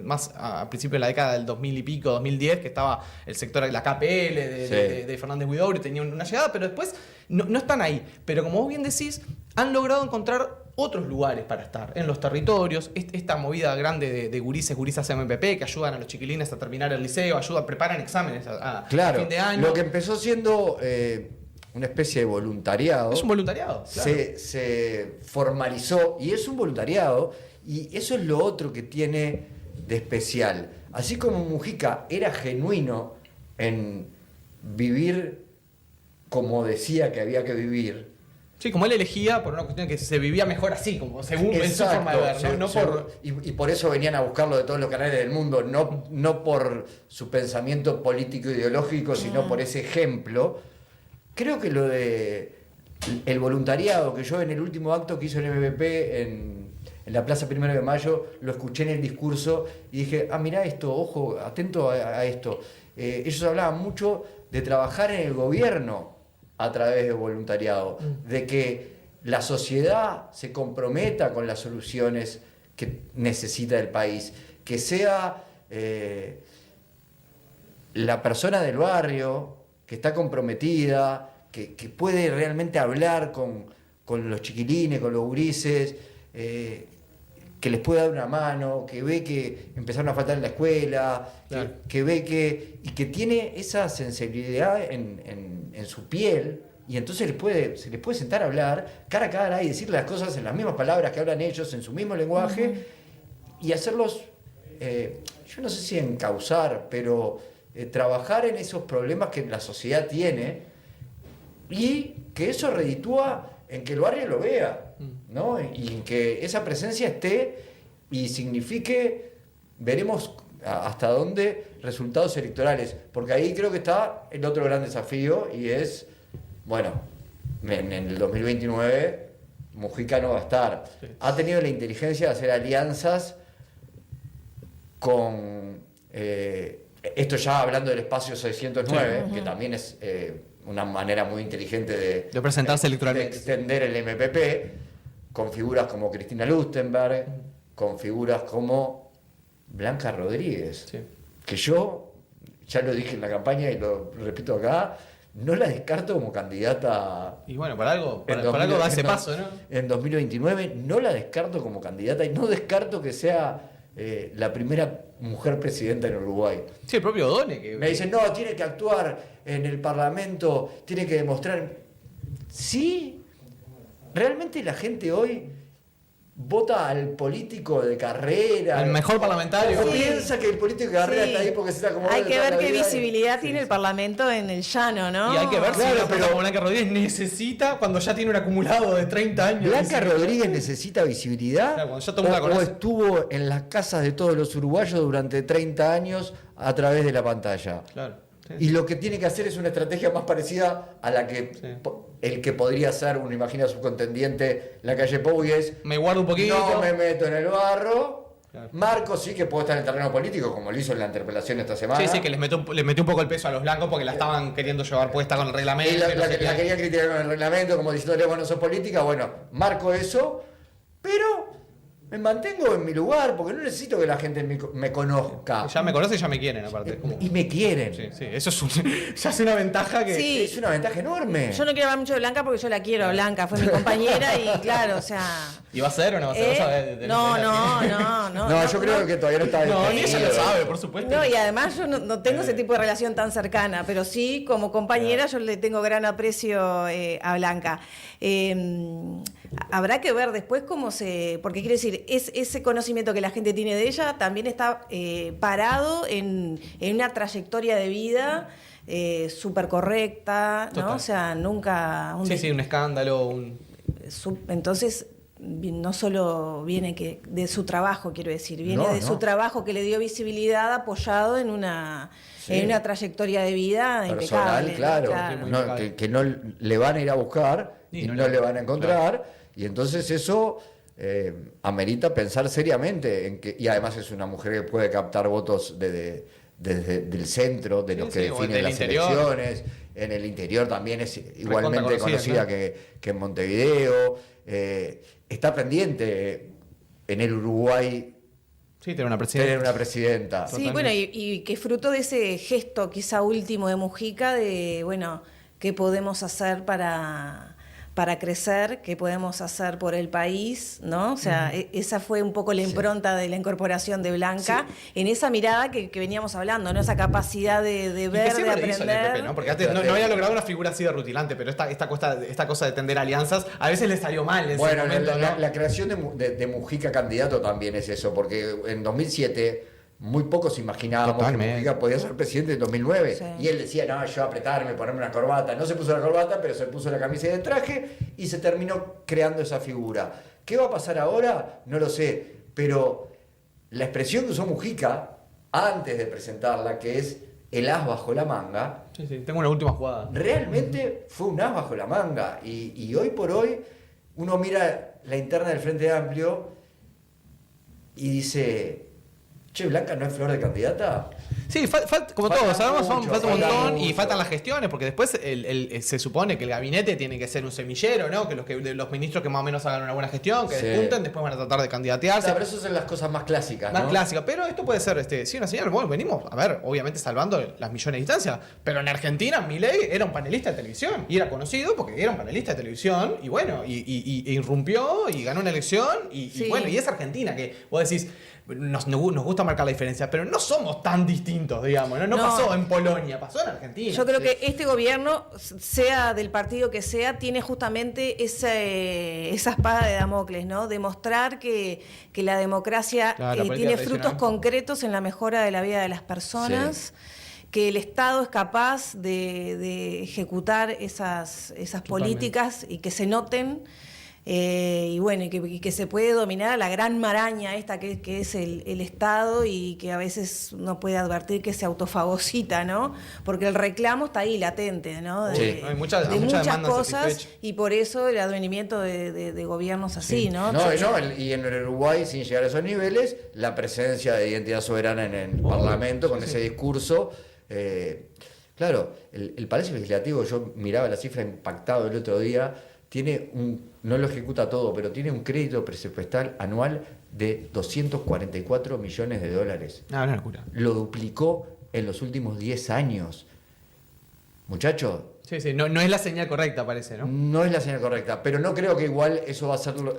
S2: más a principios de la década del 2000 y pico, 2010, que estaba el sector de la KPL de Fernández Huidobro, tenía una llegada, pero después no están ahí. Pero como vos bien decís, han logrado encontrar otros lugares para estar en los territorios, esta movida grande de gurisas MPP que ayudan a los chiquilines a terminar el liceo, preparan exámenes a fin de año.
S4: Lo que empezó siendo una especie de voluntariado.
S2: Es un voluntariado, claro.
S4: Se formalizó y es un voluntariado, y eso es lo otro que tiene de especial. Así como Mujica era genuino en vivir como decía que había que vivir.
S2: Sí, como él elegía por una cuestión que se vivía mejor así, como según su forma de ver,
S4: y por eso venían a buscarlo de todos los canales del mundo, no por su pensamiento político ideológico, sino por ese ejemplo. Creo que lo de el voluntariado, que yo en el último acto que hizo el MPP en la Plaza 1 de Mayo, lo escuché en el discurso y dije, mirá esto, ojo, atento a esto. Ellos hablaban mucho de trabajar en el gobierno a través de voluntariado, de que la sociedad se comprometa con las soluciones que necesita el país, que sea la persona del barrio que está comprometida, que puede realmente hablar con los chiquilines, con los gurises, que les puede dar una mano, que ve que empezaron a faltar en la escuela, claro, que ve que tiene esa sensibilidad en su piel, y entonces se les puede sentar a hablar cara a cara y decirle las cosas en las mismas palabras que hablan ellos, en su mismo lenguaje, y hacerlos, yo no sé si encauzar, pero trabajar en esos problemas que la sociedad tiene, y que eso reditúa en que el barrio lo vea, ¿no? Y en que esa presencia esté y signifique, veremos hasta dónde, resultados electorales. Porque ahí creo que está el otro gran desafío, y es, bueno, en el 2029 Mujica no va a estar. Sí. Ha tenido la inteligencia de hacer alianzas con, esto ya hablando del espacio 609, sí, que también es una manera muy inteligente de presentarse electoralmente, de extender el MPP, con figuras como Cristina Lustenberg, con figuras como Blanca Rodríguez, sí, que yo, ya lo dije en la campaña y lo repito acá, no la descarto como candidata.
S2: Y bueno, para algo da ese paso, ¿no?
S4: En 2029 no la descarto como candidata, y no descarto que sea la primera mujer presidenta en Uruguay.
S2: Sí, el propio O'Donnell. Que
S4: me dicen, no, tiene que actuar en el Parlamento, tiene que demostrar. Sí, realmente la gente hoy vota al político de carrera.
S2: Al mejor parlamentario.
S4: O piensa que el político de carrera está ahí porque se está acomodando.
S3: Hay que ver qué visibilidad tiene el Parlamento en el llano, ¿no?
S2: Y hay que ver si como Blanca Rodríguez necesita, cuando ya tiene un acumulado de 30 años.
S4: ¿Blanca Rodríguez necesita visibilidad?
S2: Claro, ya todo o
S4: estuvo en las casas de todos los uruguayos durante 30 años a través de la pantalla.
S2: Claro. Sí.
S4: Y lo que tiene que hacer es una estrategia más parecida a la que el que podría ser, uno imagina su contendiente, la calle Pou, y es:
S2: me guardo un poquito,
S4: no me meto en el barro. Claro. Marco sí que puede estar en el terreno político, como lo hizo en la interpelación esta semana.
S2: Sí, que les metió un poco el peso a los blancos porque la estaban queriendo llevar puesta con el reglamento.
S4: Y la quería criticar con el reglamento, como diciéndole, bueno, sos política. Bueno, marco eso, pero me mantengo en mi lugar porque no necesito que la gente me conozca.
S2: Ya me conocen y ya me quieren, aparte.
S4: Y me quieren.
S2: Sí, eso ya es una ventaja que...
S3: Sí.
S4: Es una ventaja enorme.
S3: Yo no quiero hablar mucho de Blanca porque yo la quiero, Blanca. Fue mi compañera y claro, o sea...
S2: ¿Y va a ser o no va a ser?
S3: No,
S4: yo creo que todavía no está...
S2: No, ni ella lo sabe, por supuesto.
S3: No, y además yo no tengo ese tipo de relación tan cercana, pero sí, como compañera, yo le tengo gran aprecio a Blanca. Habrá que ver después cómo porque quiere decir, ese conocimiento que la gente tiene de ella también está parado en una trayectoria de vida súper correcta, ¿no?
S2: Total.
S3: O sea, nunca...
S2: Un escándalo,
S3: Entonces, no solo viene de su trabajo, quiero decir, viene de su trabajo que le dio visibilidad apoyado en una trayectoria de vida
S4: personal,
S3: impecable.
S4: claro. Que no le van a ir a buscar y no le van a encontrar. Claro. Y entonces eso amerita pensar seriamente en que, y además es una mujer que puede captar votos desde el centro, de los que definen las elecciones. En el interior también es igualmente conocida que en Montevideo. Está pendiente en el Uruguay
S2: tener una
S4: presidenta.
S3: Sí, bueno, y que fruto de ese gesto quizá último de Mujica, de, bueno, ¿qué podemos hacer para crecer? ¿Qué podemos hacer por el país? ¿No? O sea, esa fue un poco la impronta de la incorporación de Blanca, en esa mirada que veníamos hablando, ¿no? Esa capacidad de ver, de aprender. Hizo el PP,
S2: ¿no? Porque antes no había logrado una figura así de rutilante, pero esta cosa de tender alianzas a veces le salió mal en ese momento, ¿no?
S4: La creación de Mujica candidato también es eso, porque en 2007 muy pocos imaginábamos que Mujica podía ser presidente en 2009. Sí. Y él decía, no, yo apretarme, ponerme una corbata. No se puso la corbata, pero se puso la camisa y el traje y se terminó creando esa figura. ¿Qué va a pasar ahora? No lo sé. Pero la expresión que usó Mujica antes de presentarla, que es el as bajo la manga.
S2: Sí, tengo una última jugada.
S4: Realmente fue un as bajo la manga. Y hoy por hoy uno mira la interna del Frente Amplio y dice... Che, ¿Blanca no es flor de candidata?
S2: Sí, como todos sabemos, falta un montón y faltan las gestiones, porque después se supone que el gabinete tiene que ser un semillero, ¿no? Que los ministros que más o menos hagan una buena gestión, que despunten, después van a tratar de candidatearse.
S4: Pero eso son las cosas más clásicas, ¿no?
S2: Más clásicas, pero esto puede ser, sí, una señal. Bueno, venimos, a ver, obviamente salvando las millones de distancias, pero en Argentina Milei era un panelista de televisión y era conocido porque era un panelista de televisión y bueno, y irrumpió y ganó una elección y bueno, y es Argentina que vos decís... Nos gusta marcar la diferencia, pero no somos tan distintos, digamos. No pasó en Polonia, pasó en Argentina.
S3: Yo creo que este gobierno, sea del partido que sea, tiene justamente esa espada de Damocles, ¿no? Demostrar que la democracia tiene frutos concretos en la mejora de la vida de las personas. Sí. Que el Estado es capaz de ejecutar esas políticas y que se noten. Y bueno, y que se puede dominar a la gran maraña esta que es el Estado y que a veces uno puede advertir que se autofagocita, ¿no? Porque el reclamo está ahí latente, ¿no?
S2: Hay muchas
S3: cosas y por eso el advenimiento de gobiernos así, ¿no?
S4: Y en el Uruguay, sin llegar a esos niveles, la presencia de identidad soberana en el Parlamento con ese discurso. Claro, el Palacio Legislativo, yo miraba la cifra impactado el otro día, tiene no lo ejecuta todo, pero tiene un crédito presupuestal anual de $244 millones.
S2: Una locura.
S4: Lo duplicó en los últimos 10 años. Muchachos.
S2: Sí, no es la señal correcta, parece, ¿no?
S4: No es la señal correcta, pero no creo que igual eso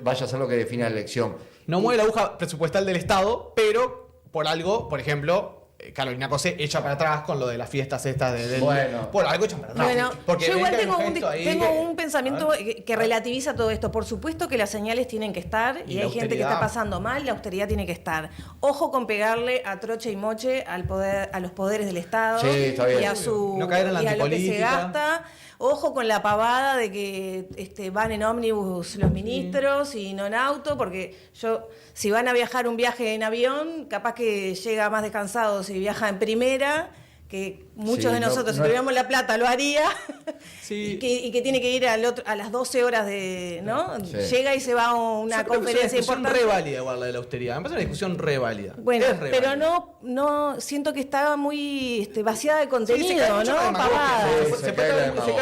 S4: vaya a ser lo que defina la elección.
S2: No mueve la aguja presupuestal del Estado, pero por algo, por ejemplo... Carolina Cose echa para atrás con lo de las fiestas estas por algo echan para atrás.
S3: Bueno,
S2: porque
S3: yo igual tengo un pensamiento que relativiza todo esto. Por supuesto que las señales tienen que estar y hay gente que está pasando mal, la austeridad tiene que estar. Ojo con pegarle a troche y moche a los poderes del Estado y a
S2: no caer en la
S3: lo que se gasta. Ojo con la pavada de que van en ómnibus los ministros y no en auto, porque si van a viajar un viaje en avión, capaz que llega más descansado si viaja en primera, que muchos de nosotros, si tuviéramos la plata, lo haría, y que tiene que ir a las 12 horas ¿no? Sí. Llega y se va a una conferencia importante.
S2: Es una discusión re válida igual la de la austeridad. Me parece una discusión re válida.
S3: Bueno, pero no siento que estaba muy vaciada de contenido, ¿no? Pavada.
S2: Se cae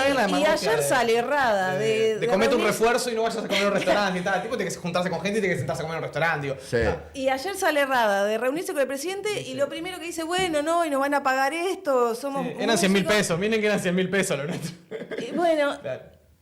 S2: en la demagogia.
S3: Y ayer sale errada
S2: de comete un refuerzo y no vayas a comer en un restaurante y tal. Tipo, tiene que juntarse con gente y tiene que sentarse a comer en un restaurante. Digo.
S4: Sí.
S3: Y ayer sale errada de reunirse con el presidente y lo primero que dice, bueno, no, y nos van a pagar esto, somos...
S2: Eran 100.000 pesos, miren que eran 100.000 pesos lo nuestro.
S3: Bueno, claro.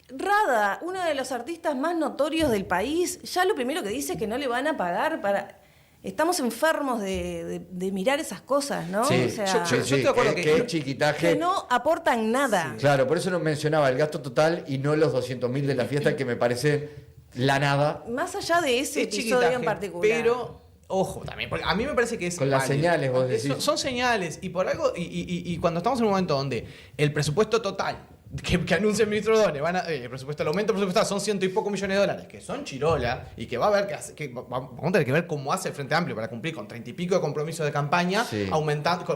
S3: Rada, uno de los artistas más notorios del país, ya lo primero que dice es que no le van a pagar para... Estamos enfermos de mirar esas cosas, ¿no?
S4: Sí,
S3: o sea,
S4: yo estoy de acuerdo que es chiquitaje.
S3: Que no aportan nada.
S4: Sí. Claro, por eso no mencionaba el gasto total y no los 200.000 de la fiesta que me parece la nada.
S3: Más allá de ese
S2: Es
S3: episodio
S2: chiquitaje,
S3: en particular.
S2: pero ojo también, porque a mí me parece que es
S4: Con las
S2: válido.
S4: señales, vos decís.
S2: Son señales, y por algo, y cuando estamos en un momento donde el presupuesto total que anuncia el ministro Donne, el presupuesto, el aumento presupuestal son $100 y poco millones de dólares, que son chirola, y que va a haber vamos a tener que ver cómo hace el Frente Amplio para cumplir con 30 y pico de compromisos de campaña,
S4: Sí.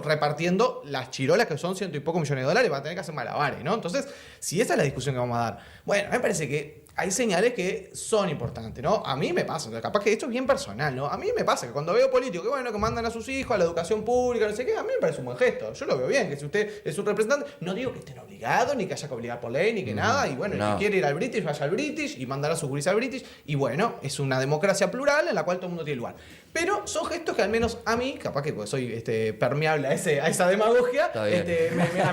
S2: repartiendo las chirolas que son $100 y poco millones de dólares, va a tener que hacer malabares, ¿no? Entonces, si esa es la discusión que vamos a dar, bueno, me parece que hay señales que son importantes, ¿no? A mí me pasa, capaz que esto es bien personal, ¿no? A mí me pasa que cuando veo políticos que, bueno, que mandan a sus hijos a la educación pública, no sé qué, a mí me parece un buen gesto. Yo lo veo bien, que si usted es un representante, no digo que estén obligados, ni que haya que obligar por ley, ni que nada, y bueno,
S4: no.
S2: el que quiere ir al British, vaya al British, y mandar a sus guris al British, y bueno, es una democracia plural en la cual todo el mundo tiene lugar. Pero son gestos que al menos a mí, capaz que porque soy permeable a esa demagogia,
S4: Está bien.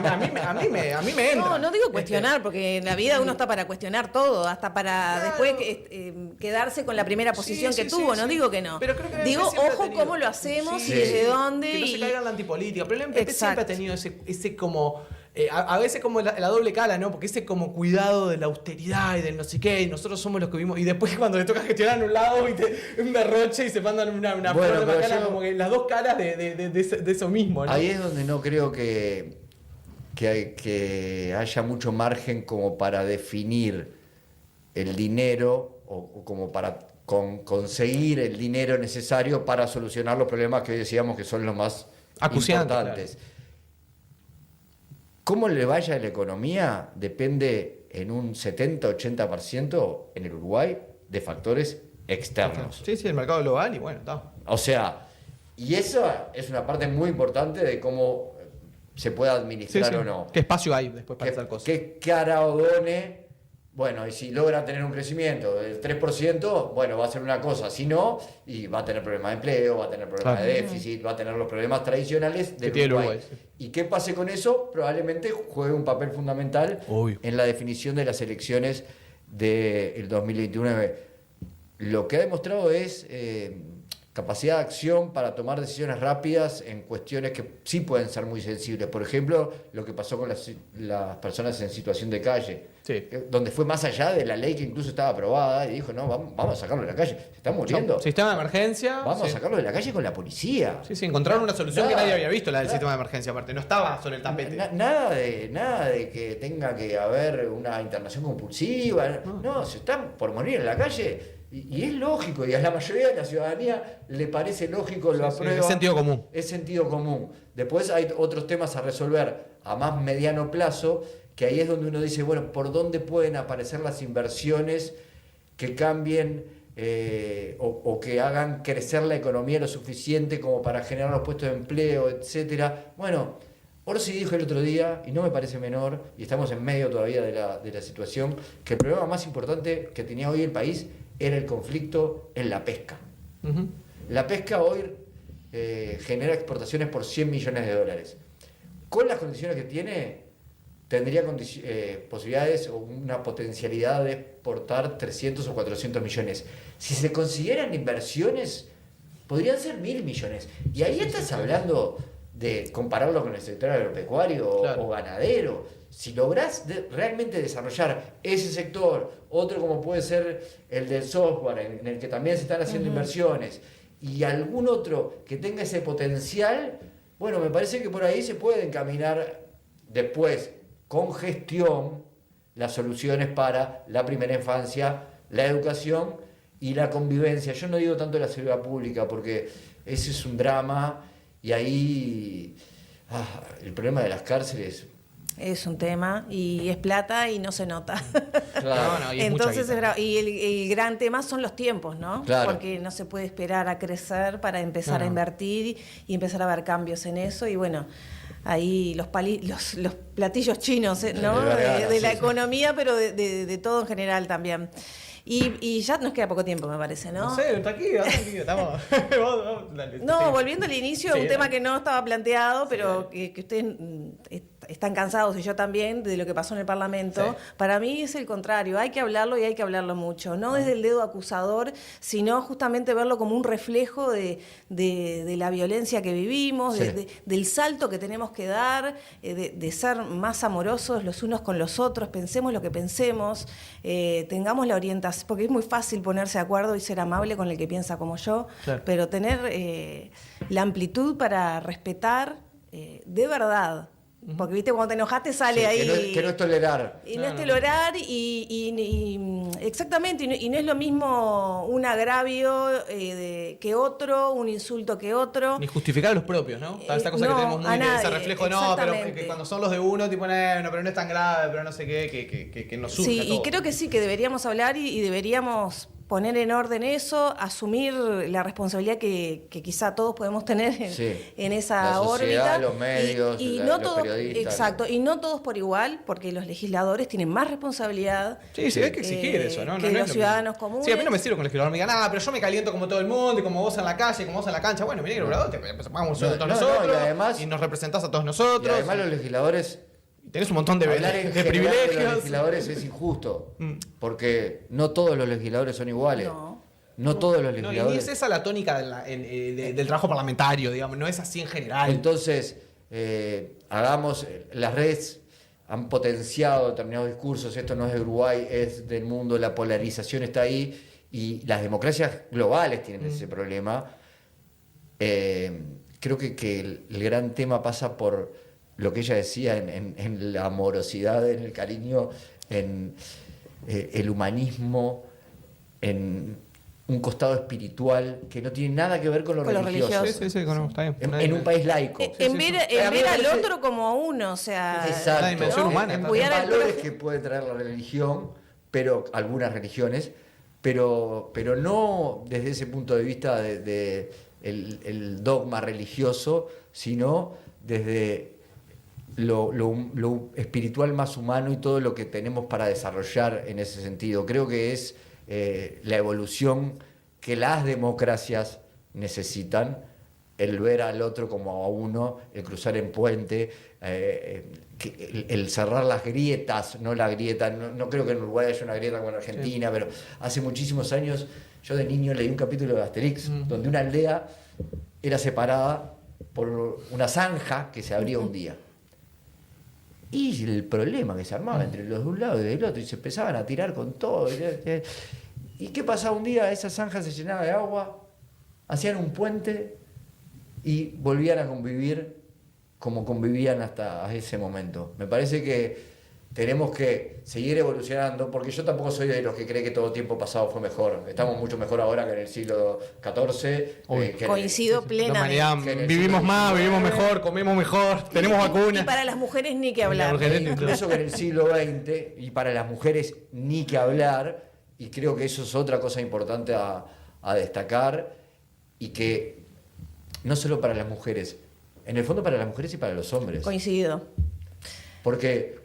S2: a mí me entra.
S3: No digo cuestionar, porque en la vida uno está para cuestionar todo, hasta para
S2: Claro.
S3: después quedarse con la primera posición
S2: Sí,
S3: que
S2: sí,
S3: tuvo.
S2: sí,
S3: No
S2: sí.
S3: digo que no.
S2: Pero creo que el
S3: digo,
S2: MP siempre ha
S3: ojo
S2: tenido-
S3: cómo lo hacemos
S2: Sí.
S3: y desde dónde.
S2: Que no se
S3: y-
S2: caiga en la antipolítica. Pero el MP siempre ha
S3: Exacto.
S2: tenido ese como... a veces como la doble cara, ¿no? Porque ese como cuidado de la austeridad y del no sé qué, y nosotros somos los que vimos... Y después cuando le toca gestionar en un lado, ¿viste? Un derroche y se mandan una
S4: Bueno,
S2: flor de
S4: pero
S2: macana,
S4: yo-
S2: como que las dos caras de eso mismo, ¿no?
S4: Ahí es donde no creo que haya mucho margen como para definir el dinero o como para conseguir el dinero necesario para solucionar los problemas que hoy decíamos que son los más
S2: Acuciantes,
S4: importantes. Cómo le vaya a la economía depende en un 70-80% en el Uruguay de factores externos.
S2: Sí, el mercado global y bueno, está.
S4: O sea, y esa es una parte muy importante de cómo se puede administrar o no.
S2: ¿Qué espacio hay después para hacer cosas?
S4: ¿Qué cara o done? Bueno, y si logra tener un crecimiento del 3%, bueno, va a ser una cosa. Si no, y va a tener problemas de empleo, va a tener problemas
S2: Claro.
S4: de déficit, va a tener los problemas tradicionales del
S2: tiene el
S4: Uruguay.
S2: Uruguay, sí.
S4: Y qué pase con eso, probablemente juegue un papel fundamental
S2: Obvio.
S4: en la definición de las elecciones del 2029. Lo que ha demostrado es capacidad de acción para tomar decisiones rápidas en cuestiones que sí pueden ser muy sensibles. Por ejemplo, lo que pasó con las personas en situación de calle,
S2: Sí.
S4: donde fue más allá de la ley que incluso estaba aprobada y dijo, no, vamos a sacarlo de la calle, se están muriendo.
S2: Sistema de emergencia.
S4: Vamos a
S2: sí.
S4: sacarlo de la calle con la policía.
S2: Sí, encontraron una solución que
S4: Nada.
S2: nadie había visto, la del sistema de emergencia, aparte. No estaba sobre el tapete.
S4: Nada de que tenga que haber una internación compulsiva. No, se están por morir en la calle. Y es lógico, y a la mayoría de la ciudadanía le parece lógico, lo
S2: Sí,
S4: aprueba.
S2: es sentido común.
S4: Es sentido común. Después hay otros temas a resolver a más mediano plazo, que ahí es donde uno dice, bueno, ¿por dónde pueden aparecer las inversiones que cambien o que hagan crecer la economía lo suficiente como para generar los puestos de empleo, etcétera? Bueno, Orsi dijo el otro día, y no me parece menor, y estamos en medio todavía de la situación, que el problema más importante que tenía hoy el país era el conflicto en la pesca.
S2: Ujú.
S4: La pesca hoy genera exportaciones por 100 millones de dólares. Con las condiciones que tiene, tendría posibilidades o una potencialidad de exportar 300 o 400 millones. Si se consiguieran inversiones, podrían ser 1.000 millones. Y ahí estás hablando de compararlo con el sector agropecuario
S2: Claro.
S4: o ganadero. Si lográs realmente desarrollar ese sector, otro como puede ser el del software, en el que también se están haciendo inversiones, y algún otro que tenga ese potencial, bueno, me parece que por ahí se puede encaminar después, con gestión, las soluciones para la primera infancia, la educación y la convivencia. Yo no digo tanto la seguridad pública, porque ese es un drama, y ahí el problema de las cárceles.
S3: Es un tema y es plata y no se nota.
S4: Claro.
S2: No, y es mucha
S3: Entonces,
S2: guita.
S3: es bravo. Y el gran tema son los tiempos, ¿no?
S4: Claro.
S3: Porque no se puede esperar a crecer para empezar
S2: No.
S3: a invertir y empezar a ver cambios en eso. Y bueno, ahí los platillos chinos, ¿no?
S4: De Vergara,
S3: De la
S4: sí, sí.
S3: economía, pero de todo en general también. Y ya nos queda poco tiempo, me parece, ¿no?
S2: No sé, tranquilo, estamos. Vamos, dale.
S3: No,
S2: Sí.
S3: volviendo al inicio,
S2: Sí,
S3: un tema
S2: dale.
S3: que no estaba planteado, pero
S2: Sí,
S3: que ustedes están cansados, y yo también, de lo que pasó en el Parlamento.
S2: Sí.
S3: Para mí es el contrario, hay que hablarlo y hay que hablarlo mucho. No desde el dedo acusador, sino justamente verlo como un reflejo de la violencia que vivimos,
S4: Sí.
S3: del salto que tenemos que dar, de ser más amorosos los unos con los otros, pensemos lo que pensemos, tengamos la orientación porque es muy fácil ponerse de acuerdo y ser amable con el que piensa como yo,
S2: Claro.
S3: pero tener la amplitud para respetar de verdad. Porque, viste, cuando te enojaste sale
S4: Sí,
S3: ahí...
S4: que no es tolerar.
S3: Y no es tolerar exactamente, y no es lo mismo un agravio que otro, un insulto que otro.
S2: Ni justificar a los propios, ¿no? Esta cosa
S3: no,
S2: que tenemos muy
S3: a
S2: de ese
S3: nadie,
S2: reflejo, no, pero
S3: exactamente.
S2: que cuando son los de uno, tipo, no, pero no es tan grave, pero no sé qué, que nos surge
S3: Sí,
S2: a todos.
S3: y creo que sí, que deberíamos hablar y deberíamos poner en orden eso, asumir la responsabilidad que quizá todos podemos tener en esa
S4: la sociedad,
S3: órbita.
S4: los medios,
S3: no
S4: los
S3: todos,
S4: periodistas.
S3: exacto, y no todos por igual, porque los legisladores tienen más responsabilidad.
S2: Sí, hay que exigir eso, ¿no?
S3: que
S2: es
S3: los
S2: lo
S3: ciudadanos
S2: mismo.
S3: comunes.
S2: Sí, a mí no me sirve con el legislador me digan, pero yo me caliento como todo el mundo, y como vos en la calle, como vos en la cancha. Bueno, mira, vamos todos nosotros,
S4: y además,
S2: y nos representás a todos
S4: Y
S2: nosotros.
S4: además los legisladores...
S2: Tenés un montón de
S4: Hablar en general
S2: privilegios.
S4: de los legisladores es injusto, porque no todos los legisladores son iguales. No todos los
S2: No, y ni
S4: legisladores.
S2: es esa la tónica del trabajo parlamentario, digamos, no es así en general.
S4: Entonces, las redes han potenciado determinados discursos, esto no es de Uruguay, es del mundo, la polarización está ahí, y las democracias globales tienen ese problema. Creo que el gran tema pasa por lo que ella decía en la amorosidad, en el cariño, en el humanismo, en un costado espiritual que no tiene nada que ver con lo religioso.
S2: Sí, está bien.
S4: En un país laico.
S3: En ver
S4: A mí me
S3: al
S4: parece-
S3: otro como a uno, o sea...
S4: Exacto.
S2: La dimensión humana.
S4: En
S3: Cuidar al
S4: valores
S3: prójimo.
S4: que puede traer la religión, pero algunas religiones, pero no desde ese punto de vista de el dogma religioso, sino desde lo espiritual más humano y todo lo que tenemos para desarrollar en ese sentido. Creo que es la evolución que las democracias necesitan, el ver al otro como a uno, el cruzar en puente, el cerrar las grietas, no la grieta. No creo que en Uruguay haya una grieta como en Argentina, pero hace muchísimos años, yo de niño leí un capítulo de Asterix, donde una aldea era separada por una zanja que se abría un día. Y el problema que se armaba entre los de un lado y del otro, y se empezaban a tirar con todo. ¿Y qué pasaba un día? Esa zanja se llenaba de agua, hacían un puente y volvían a convivir como convivían hasta ese momento. Me parece que tenemos que seguir evolucionando, porque yo tampoco soy de los que cree que todo tiempo pasado fue mejor. Estamos mucho mejor ahora que en el siglo XIV.
S3: Coincido plenamente.
S2: La humanidad, vivimos más, vivimos mejor, comemos mejor, tenemos
S3: Y
S2: vacunas.
S3: para las mujeres ni que hablar.
S4: Incluso que en el siglo XX, y para las mujeres ni que hablar, y creo que eso es otra cosa importante a destacar, y que no solo para las mujeres, en el fondo para las mujeres y para los hombres.
S3: Coincido.
S4: Porque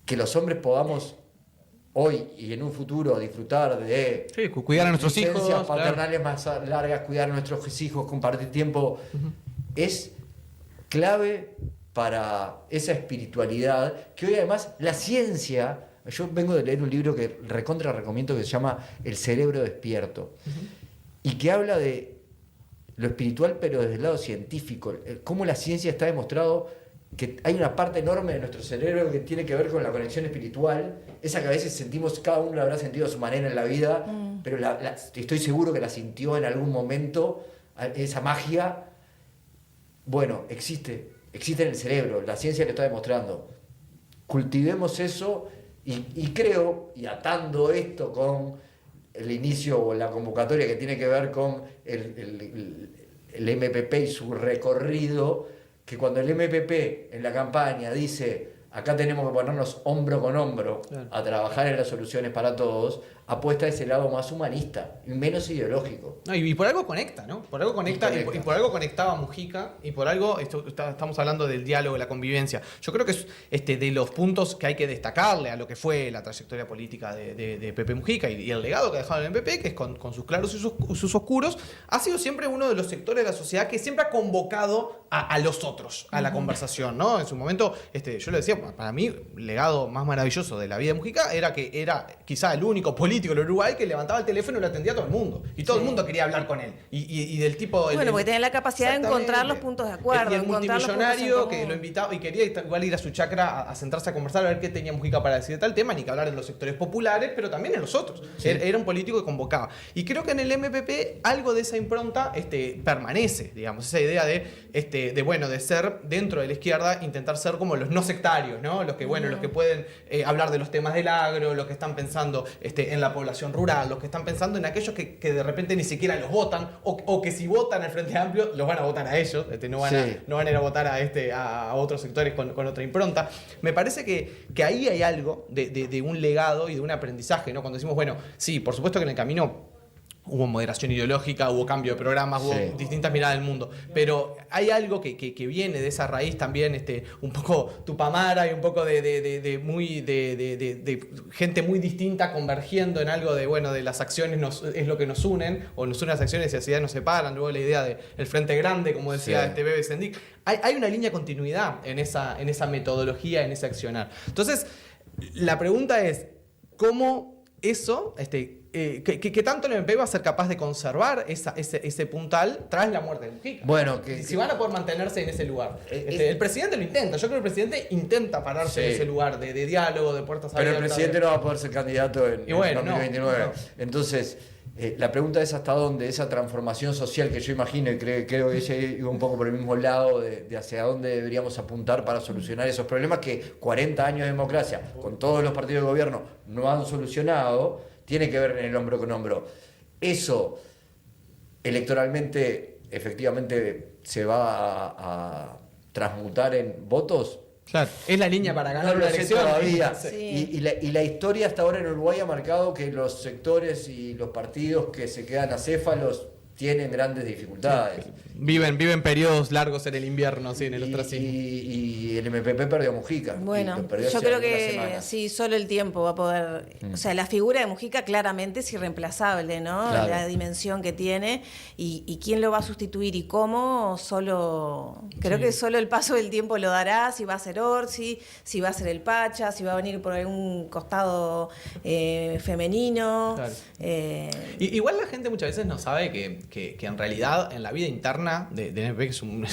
S4: que los hombres podamos hoy y en un futuro disfrutar de
S2: cuidar a nuestros
S4: licencias
S2: hijos,
S4: paternales más largas, cuidar a nuestros hijos, compartir tiempo, es clave para esa espiritualidad que hoy además la ciencia. Yo vengo de leer un libro que recontra recomiendo que se llama El cerebro despierto y que habla de lo espiritual pero desde el lado científico, cómo la ciencia está demostrado que hay una parte enorme de nuestro cerebro que tiene que ver con la conexión espiritual, esa que a veces sentimos, cada uno la habrá sentido a su manera en la vida, pero estoy seguro que la sintió en algún momento, esa magia. Bueno, existe en el cerebro, la ciencia lo está demostrando. Cultivemos eso y creo, y atando esto con el inicio o la convocatoria que tiene que ver con el MPP y su recorrido, que cuando el MPP en la campaña dice acá tenemos que ponernos hombro con hombro a trabajar en las soluciones para todos, apuesta a ese lado más humanista y menos ideológico.
S2: No, y por algo conecta, ¿no? Por algo conecta y por algo conectaba Mujica y por algo estamos hablando del diálogo, la convivencia. Yo creo que es de los puntos que hay que destacarle a lo que fue la trayectoria política de Pepe Mujica y el legado que ha dejado el MPP, que es con sus claros y sus oscuros, ha sido siempre uno de los sectores de la sociedad que siempre ha convocado a los otros a la conversación, ¿no? En su momento, yo le decía, para mí, el legado más maravilloso de la vida de Mujica era que era quizá el único político del Uruguay que levantaba el teléfono y lo atendía a todo el mundo. Y todo el mundo quería hablar con él. Y del tipo...
S3: Bueno, porque tenía la capacidad de encontrar los puntos de acuerdo.
S2: Y el multimillonario que lo invitaba y quería igual ir a su chacra a sentarse a conversar, a ver qué tenía Mujica para decir de tal tema, ni que hablar en los sectores populares, pero también en los otros. Sí. Era un político que convocaba. Y creo que en el MPP algo de esa impronta permanece, digamos, esa idea de ser dentro de la izquierda, intentar ser como los no sectarios, ¿no? Los que, los que pueden hablar de los temas del agro, los que están pensando en la población rural, los que están pensando en aquellos que de repente ni siquiera los votan, o que si votan al Frente Amplio, los van a votar a ellos, no van a ir a votar a otros sectores con otra impronta. Me parece que ahí hay algo de un legado y de un aprendizaje, ¿no? Cuando decimos, sí, por supuesto que en el camino hubo moderación ideológica, hubo cambio de programas, hubo distintas miradas del mundo. Pero hay algo que viene de esa raíz también, un poco tupamara y un poco de gente muy distinta convergiendo en algo de las acciones es lo que nos unen, o nos unen las acciones y las ideas nos separan. Luego la idea del Frente Grande, como decía Bebe Sendik. Hay una línea de continuidad en esa metodología, en ese accionar. Entonces, la pregunta es, ¿cómo eso... ¿Qué tanto el MP va a ser capaz de conservar ese puntal tras la muerte de Mujica?
S5: Bueno,
S2: si van a poder mantenerse en ese lugar. El presidente lo intenta. Yo creo que el presidente intenta pararse en ese lugar de diálogo, de puertas abiertas.
S5: Pero el presidente no va a poder ser candidato en 2029. No. Entonces, la pregunta es hasta dónde esa transformación social que yo imagino, y creo que ella iba un poco por el mismo lado de hacia dónde deberíamos apuntar para solucionar esos problemas que 40 años de democracia, con todos los partidos de gobierno, no han solucionado. Tiene que ver en el hombro con hombro. Eso electoralmente, efectivamente, se va a transmutar en votos.
S2: Claro, es la línea para ganar una elección
S5: todavía. Sí. Y la historia hasta ahora en Uruguay ha marcado que los sectores y los partidos que se quedan acéfalos tienen grandes dificultades.
S2: Sí. Viven periodos largos en el invierno, en el ostracismo.
S5: Y el MPP perdió a Mujica.
S3: Bueno, yo creo que solo el tiempo va a poder... O sea, la figura de Mujica claramente es irreemplazable, ¿no? Claro. La dimensión que tiene y quién lo va a sustituir y cómo, creo que solo el paso del tiempo lo dará, si va a ser Orsi, si va a ser el Pacha, si va a venir por algún costado femenino.
S2: Claro. Igual la gente muchas veces no sabe que en realidad en la vida interna del MP, que es un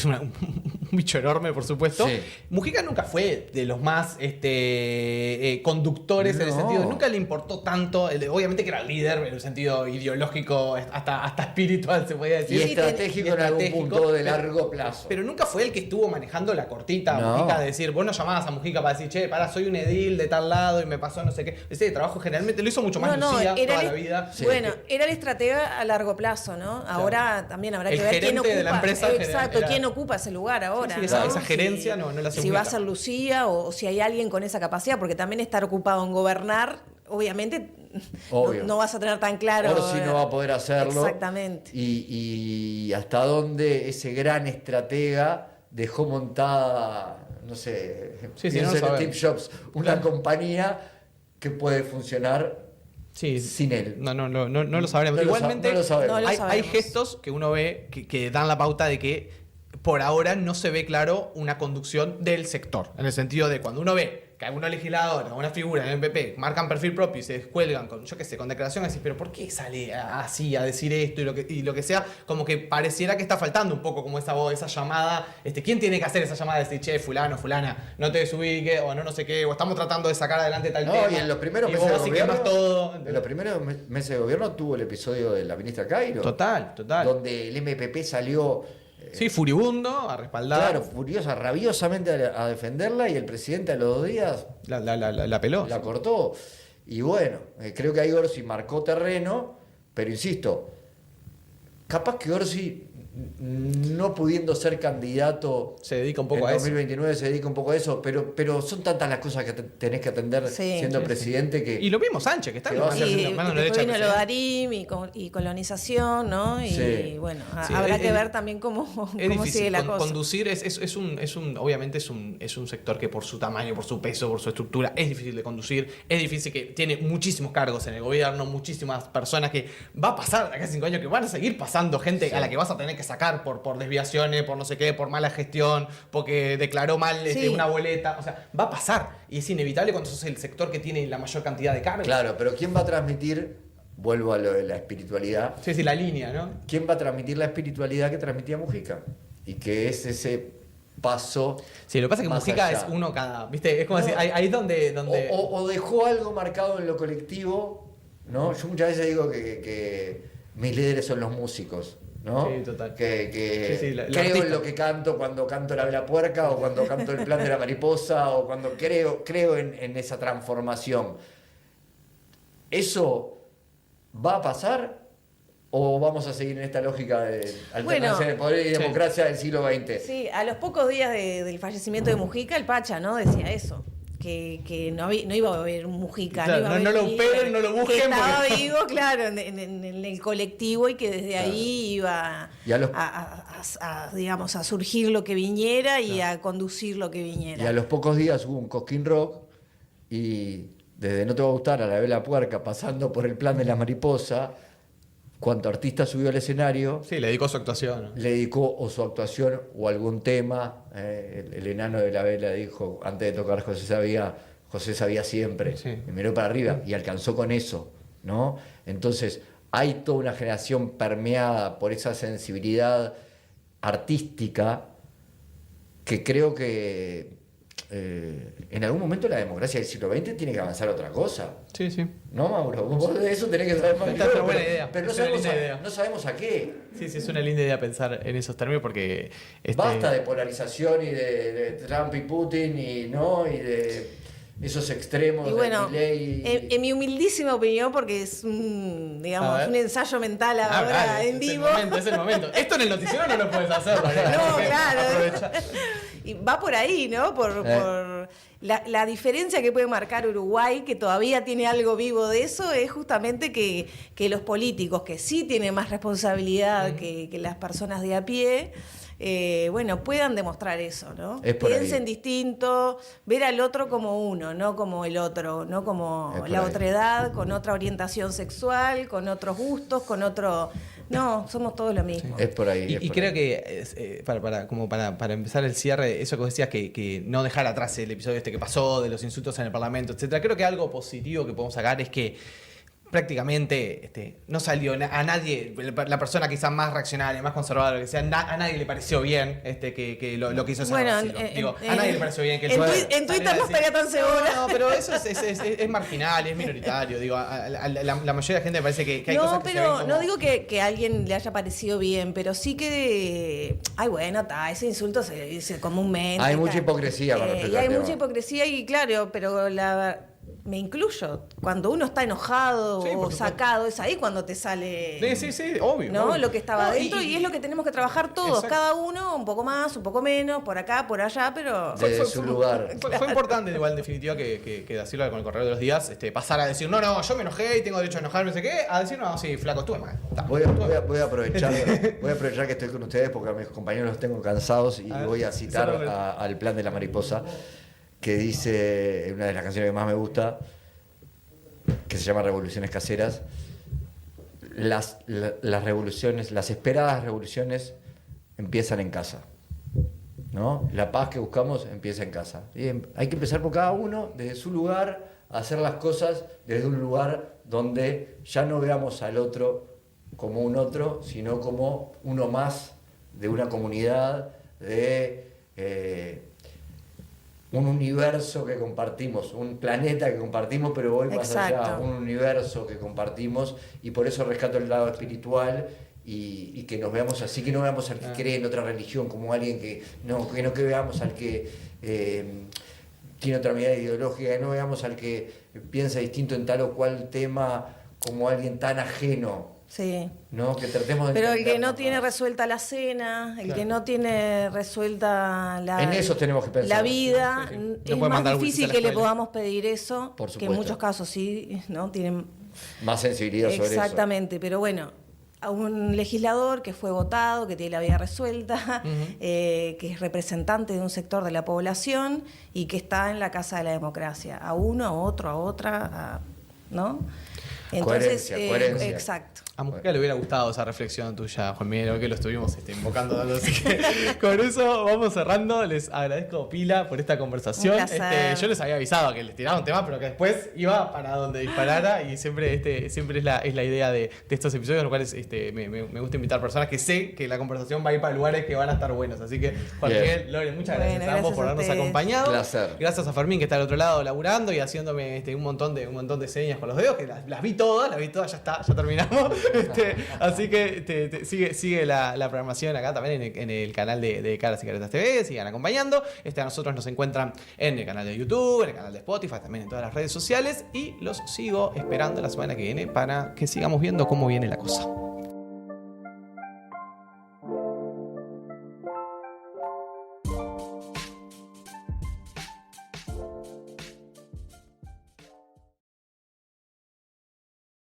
S2: bicho enorme, por supuesto, Mujica nunca fue de los más conductores en el sentido, nunca le importó tanto, obviamente que era el líder en el sentido ideológico, hasta espiritual se podía decir.
S5: Y estratégico en algún punto de largo plazo.
S2: Pero nunca fue el que estuvo manejando la cortita a Mujica, de decir, vos no llamabas a Mujica para decir, soy un edil de tal lado y me pasó no sé qué. Ese trabajo generalmente lo hizo mucho más Lucía toda la vida.
S3: Bueno, era el estratega a largo plazo, ¿no? Ahora también habrá que ver quién ocupa.
S2: De la empresa
S3: quién ocupa ese lugar ahora.
S2: Esa gerencia no la hace
S3: si va a ser Lucía o si hay alguien con esa capacidad, porque también estar ocupado en gobernar, obviamente no vas a tener tan claro.
S5: Orsi no va a poder hacerlo.
S3: Exactamente.
S5: Y hasta dónde ese gran estratega dejó montada, no sé, pienso en Steve Jobs, una compañía que puede funcionar sin él.
S2: No lo sabremos. Igualmente, hay gestos que uno ve que dan la pauta de que por ahora no se ve claro una conducción del sector. En el sentido de cuando uno ve que algunos legisladores, algunas figuras del MPP marcan perfil propio y se descuelgan con declaraciones, así, pero ¿por qué sale así a decir esto y lo que sea? Como que pareciera que está faltando un poco como esa voz, esa llamada. ¿Quién tiene que hacer esa llamada de decir, fulano, fulana, no te desubiques, o no sé qué, o estamos tratando de sacar adelante tal tema?
S5: Y en los primeros meses de gobierno, en los primeros meses de gobierno tuvo el episodio de la ministra Cairo.
S2: Total.
S5: Donde el MPP salió...
S2: furibundo, a respaldar.
S5: Claro, furiosa, rabiosamente a defenderla, y el presidente a los 2 días
S2: la peló.
S5: La cortó. Y bueno, creo que ahí Orsi marcó terreno, pero insisto, capaz que Orsi, no pudiendo ser candidato,
S2: se dedica un poco
S5: en 2029, se dedica un poco a eso, pero son tantas las cosas que tenés que atender siendo presidente que...
S2: Y lo mismo Sánchez, que está
S3: en mano derecha. Vino lo de Arim y colonización, ¿no? Y bueno, habrá que ver también cómo sigue la cosa.
S2: Conducir obviamente es un sector que por su tamaño, por su peso, por su estructura, es difícil de conducir, es difícil, que tiene muchísimos cargos en el gobierno, muchísimas personas que va a pasar de acá a 5 años, que van a seguir pasando gente a la que vas a tener que que sacar por desviaciones, por no sé qué, por mala gestión, porque declaró mal una boleta. O sea, va a pasar. Y es inevitable cuando sos el sector que tiene la mayor cantidad de cargos.
S5: Claro, pero ¿quién va a transmitir? Vuelvo a lo de la espiritualidad.
S2: Sí, la línea, ¿no?
S5: ¿Quién va a transmitir la espiritualidad que transmitía Mujica? Y que es ese paso.
S2: Sí, lo que pasa es que Mujica
S5: allá.
S2: es uno cada. ¿Viste? Es como decir, ahí es donde.
S5: O dejó algo marcado en lo colectivo, ¿no? Yo muchas veces digo que mis líderes son los músicos, ¿no?
S2: Sí, total.
S5: Creo
S2: artista.
S5: en lo que canto cuando canto La Vela Puerca, o cuando canto El Plan de la Mariposa, o cuando creo en esa transformación. ¿Eso va a pasar? ¿O vamos a seguir en esta lógica de alternancia de poder y democracia del siglo XX?
S3: Sí, a los pocos días del fallecimiento de Mujica, el Pacha, ¿no? Decía eso. Que no iba a haber un Mujica.
S2: Claro, no lo operen, no lo busquen.
S3: Que estaba vivo, claro, en el colectivo y que desde ahí iba digamos, a surgir lo que viniera y a conducir lo que viniera.
S5: Y a los pocos días hubo un Cosquín Rock y desde No te va a gustar a La Vela Puerca, pasando por El Plan de la Mariposa, cuando artista subió al escenario...
S2: Sí, le dedicó su actuación, ¿no?
S5: Le dedicó o su actuación o algún tema. El enano de La Vela dijo, antes de tocar José sabía siempre.
S2: Sí.
S5: Y miró para arriba y alcanzó con eso, ¿no? Entonces, hay toda una generación permeada por esa sensibilidad artística que creo que en algún momento la democracia del siglo XX tiene que avanzar a otra cosa.
S2: Sí, sí.
S5: ¿No, Mauro? Vos de eso tenés que saber más que yo.
S2: Es una buena idea.
S5: Pero no sabemos a qué.
S2: Sí, es una linda idea pensar en esos términos porque...
S5: Basta de polarización y de Trump y Putin y de esos extremos.
S3: Y bueno,
S5: de
S3: en mi humildísima opinión, porque es un ensayo mental ahora en vivo.
S2: Es el momento. Esto en el noticiero no lo puedes hacer.
S3: No, claro. Y va por ahí, ¿no? Por la diferencia que puede marcar Uruguay, que todavía tiene algo vivo de eso, es justamente que los políticos, que sí tienen más responsabilidad que las personas de a pie, puedan demostrar eso, ¿no? Piensen distinto, ver al otro como uno, no como el otro, no como la otredad, con otra orientación sexual, con otros gustos, con otro... No, somos todos lo mismo.
S5: Es por ahí.
S2: Y creo que, para empezar el cierre, eso que vos decías, que no dejar atrás el episodio que pasó, de los insultos en el Parlamento, etcétera. Creo que algo positivo que podemos sacar es que prácticamente no salió a nadie, la persona quizás más reaccionaria, más conservadora, que sea, a nadie le pareció bien que lo que hizo ese Digo, a nadie le pareció bien que el
S3: en Twitter no estaría tan segura.
S2: No, pero eso es marginal, es minoritario. Digo, a la mayoría de la gente me parece que hay cosas que se ven como...
S3: No digo que a alguien le haya parecido bien, pero sí que... ese insulto se dice comúnmente.
S5: Hay mucha hipocresía con respecto al tema.
S3: Mucha hipocresía y claro, pero me incluyo. Cuando uno está enojado o sacado, es ahí cuando te sale...
S2: Sí, obvio.
S3: ¿no?
S2: Obvio.
S3: Lo que estaba adentro y es lo que tenemos que trabajar todos.
S2: Exacto.
S3: Cada uno un poco más, un poco menos, por acá, por allá, pero...
S5: Desde su lugar.
S2: Fue importante, igual, en definitiva, que Da Silva con el correo de los días pasar a decir, no, yo me enojé y tengo derecho a enojarme, no sé qué, a decir, no, sí, flaco, estuve mal.
S5: Voy a aprovechar que estoy con ustedes porque a mis compañeros los tengo cansados y voy a citar al Plan de la Mariposa, que dice, una de las canciones que más me gusta, que se llama Revoluciones Caseras: las revoluciones, las esperadas revoluciones empiezan en casa, ¿no? La paz que buscamos empieza en casa. Y hay que empezar por cada uno, desde su lugar, a hacer las cosas desde un lugar donde ya no veamos al otro como un otro, sino como uno más de una comunidad, de un universo que compartimos, un planeta que compartimos, pero voy más allá, un universo que compartimos, y por eso rescato el lado espiritual y que nos veamos así, que no veamos al que cree en otra religión como alguien que veamos al que tiene otra mirada ideológica, que no veamos al que piensa distinto en tal o cual tema como alguien tan ajeno.
S3: Sí.
S5: ¿No? Que tratemos de...
S3: Pero el que no tiene resuelta la cena, el que no tiene resuelta
S5: en eso tenemos que pensar.
S3: La vida,
S2: sí.
S3: Es más difícil que le podamos pedir eso,
S5: por supuesto,
S3: que en muchos casos sí, ¿no? Tienen
S5: más sensibilidad sobre eso.
S3: Exactamente, pero bueno, a un legislador que fue votado, que tiene la vida resuelta, que es representante de un sector de la población y que está en la Casa de la Democracia, a uno, a otro, a otra, ¿no? Entonces,
S5: coherencia.
S3: Exacto.
S2: A Mujica le hubiera gustado esa reflexión tuya, Juan Miguel, que lo estuvimos invocando tanto. Así que con eso vamos cerrando. Les agradezco pila por esta conversación. Yo les había avisado que les tiraba un tema, pero que después iba para donde disparara. Y siempre es la idea de estos episodios, en los cuales me gusta invitar personas que sé que la conversación va a ir para lugares que van a estar buenos. Así que, Juan Miguel, Lore, muchas gracias a ambos por habernos acompañado.
S5: Placer.
S2: Gracias a Fermín, que está al otro lado laburando y haciéndome un montón de señas con los dedos, que las vi todas, ya está, ya terminamos. Así que sigue la programación acá también en el canal de Caras y Caretas TV, sigan acompañando. A nosotros nos encuentran en el canal de YouTube, en el canal de Spotify, también en todas las redes sociales, y los sigo esperando la semana que viene para que sigamos viendo cómo viene la cosa.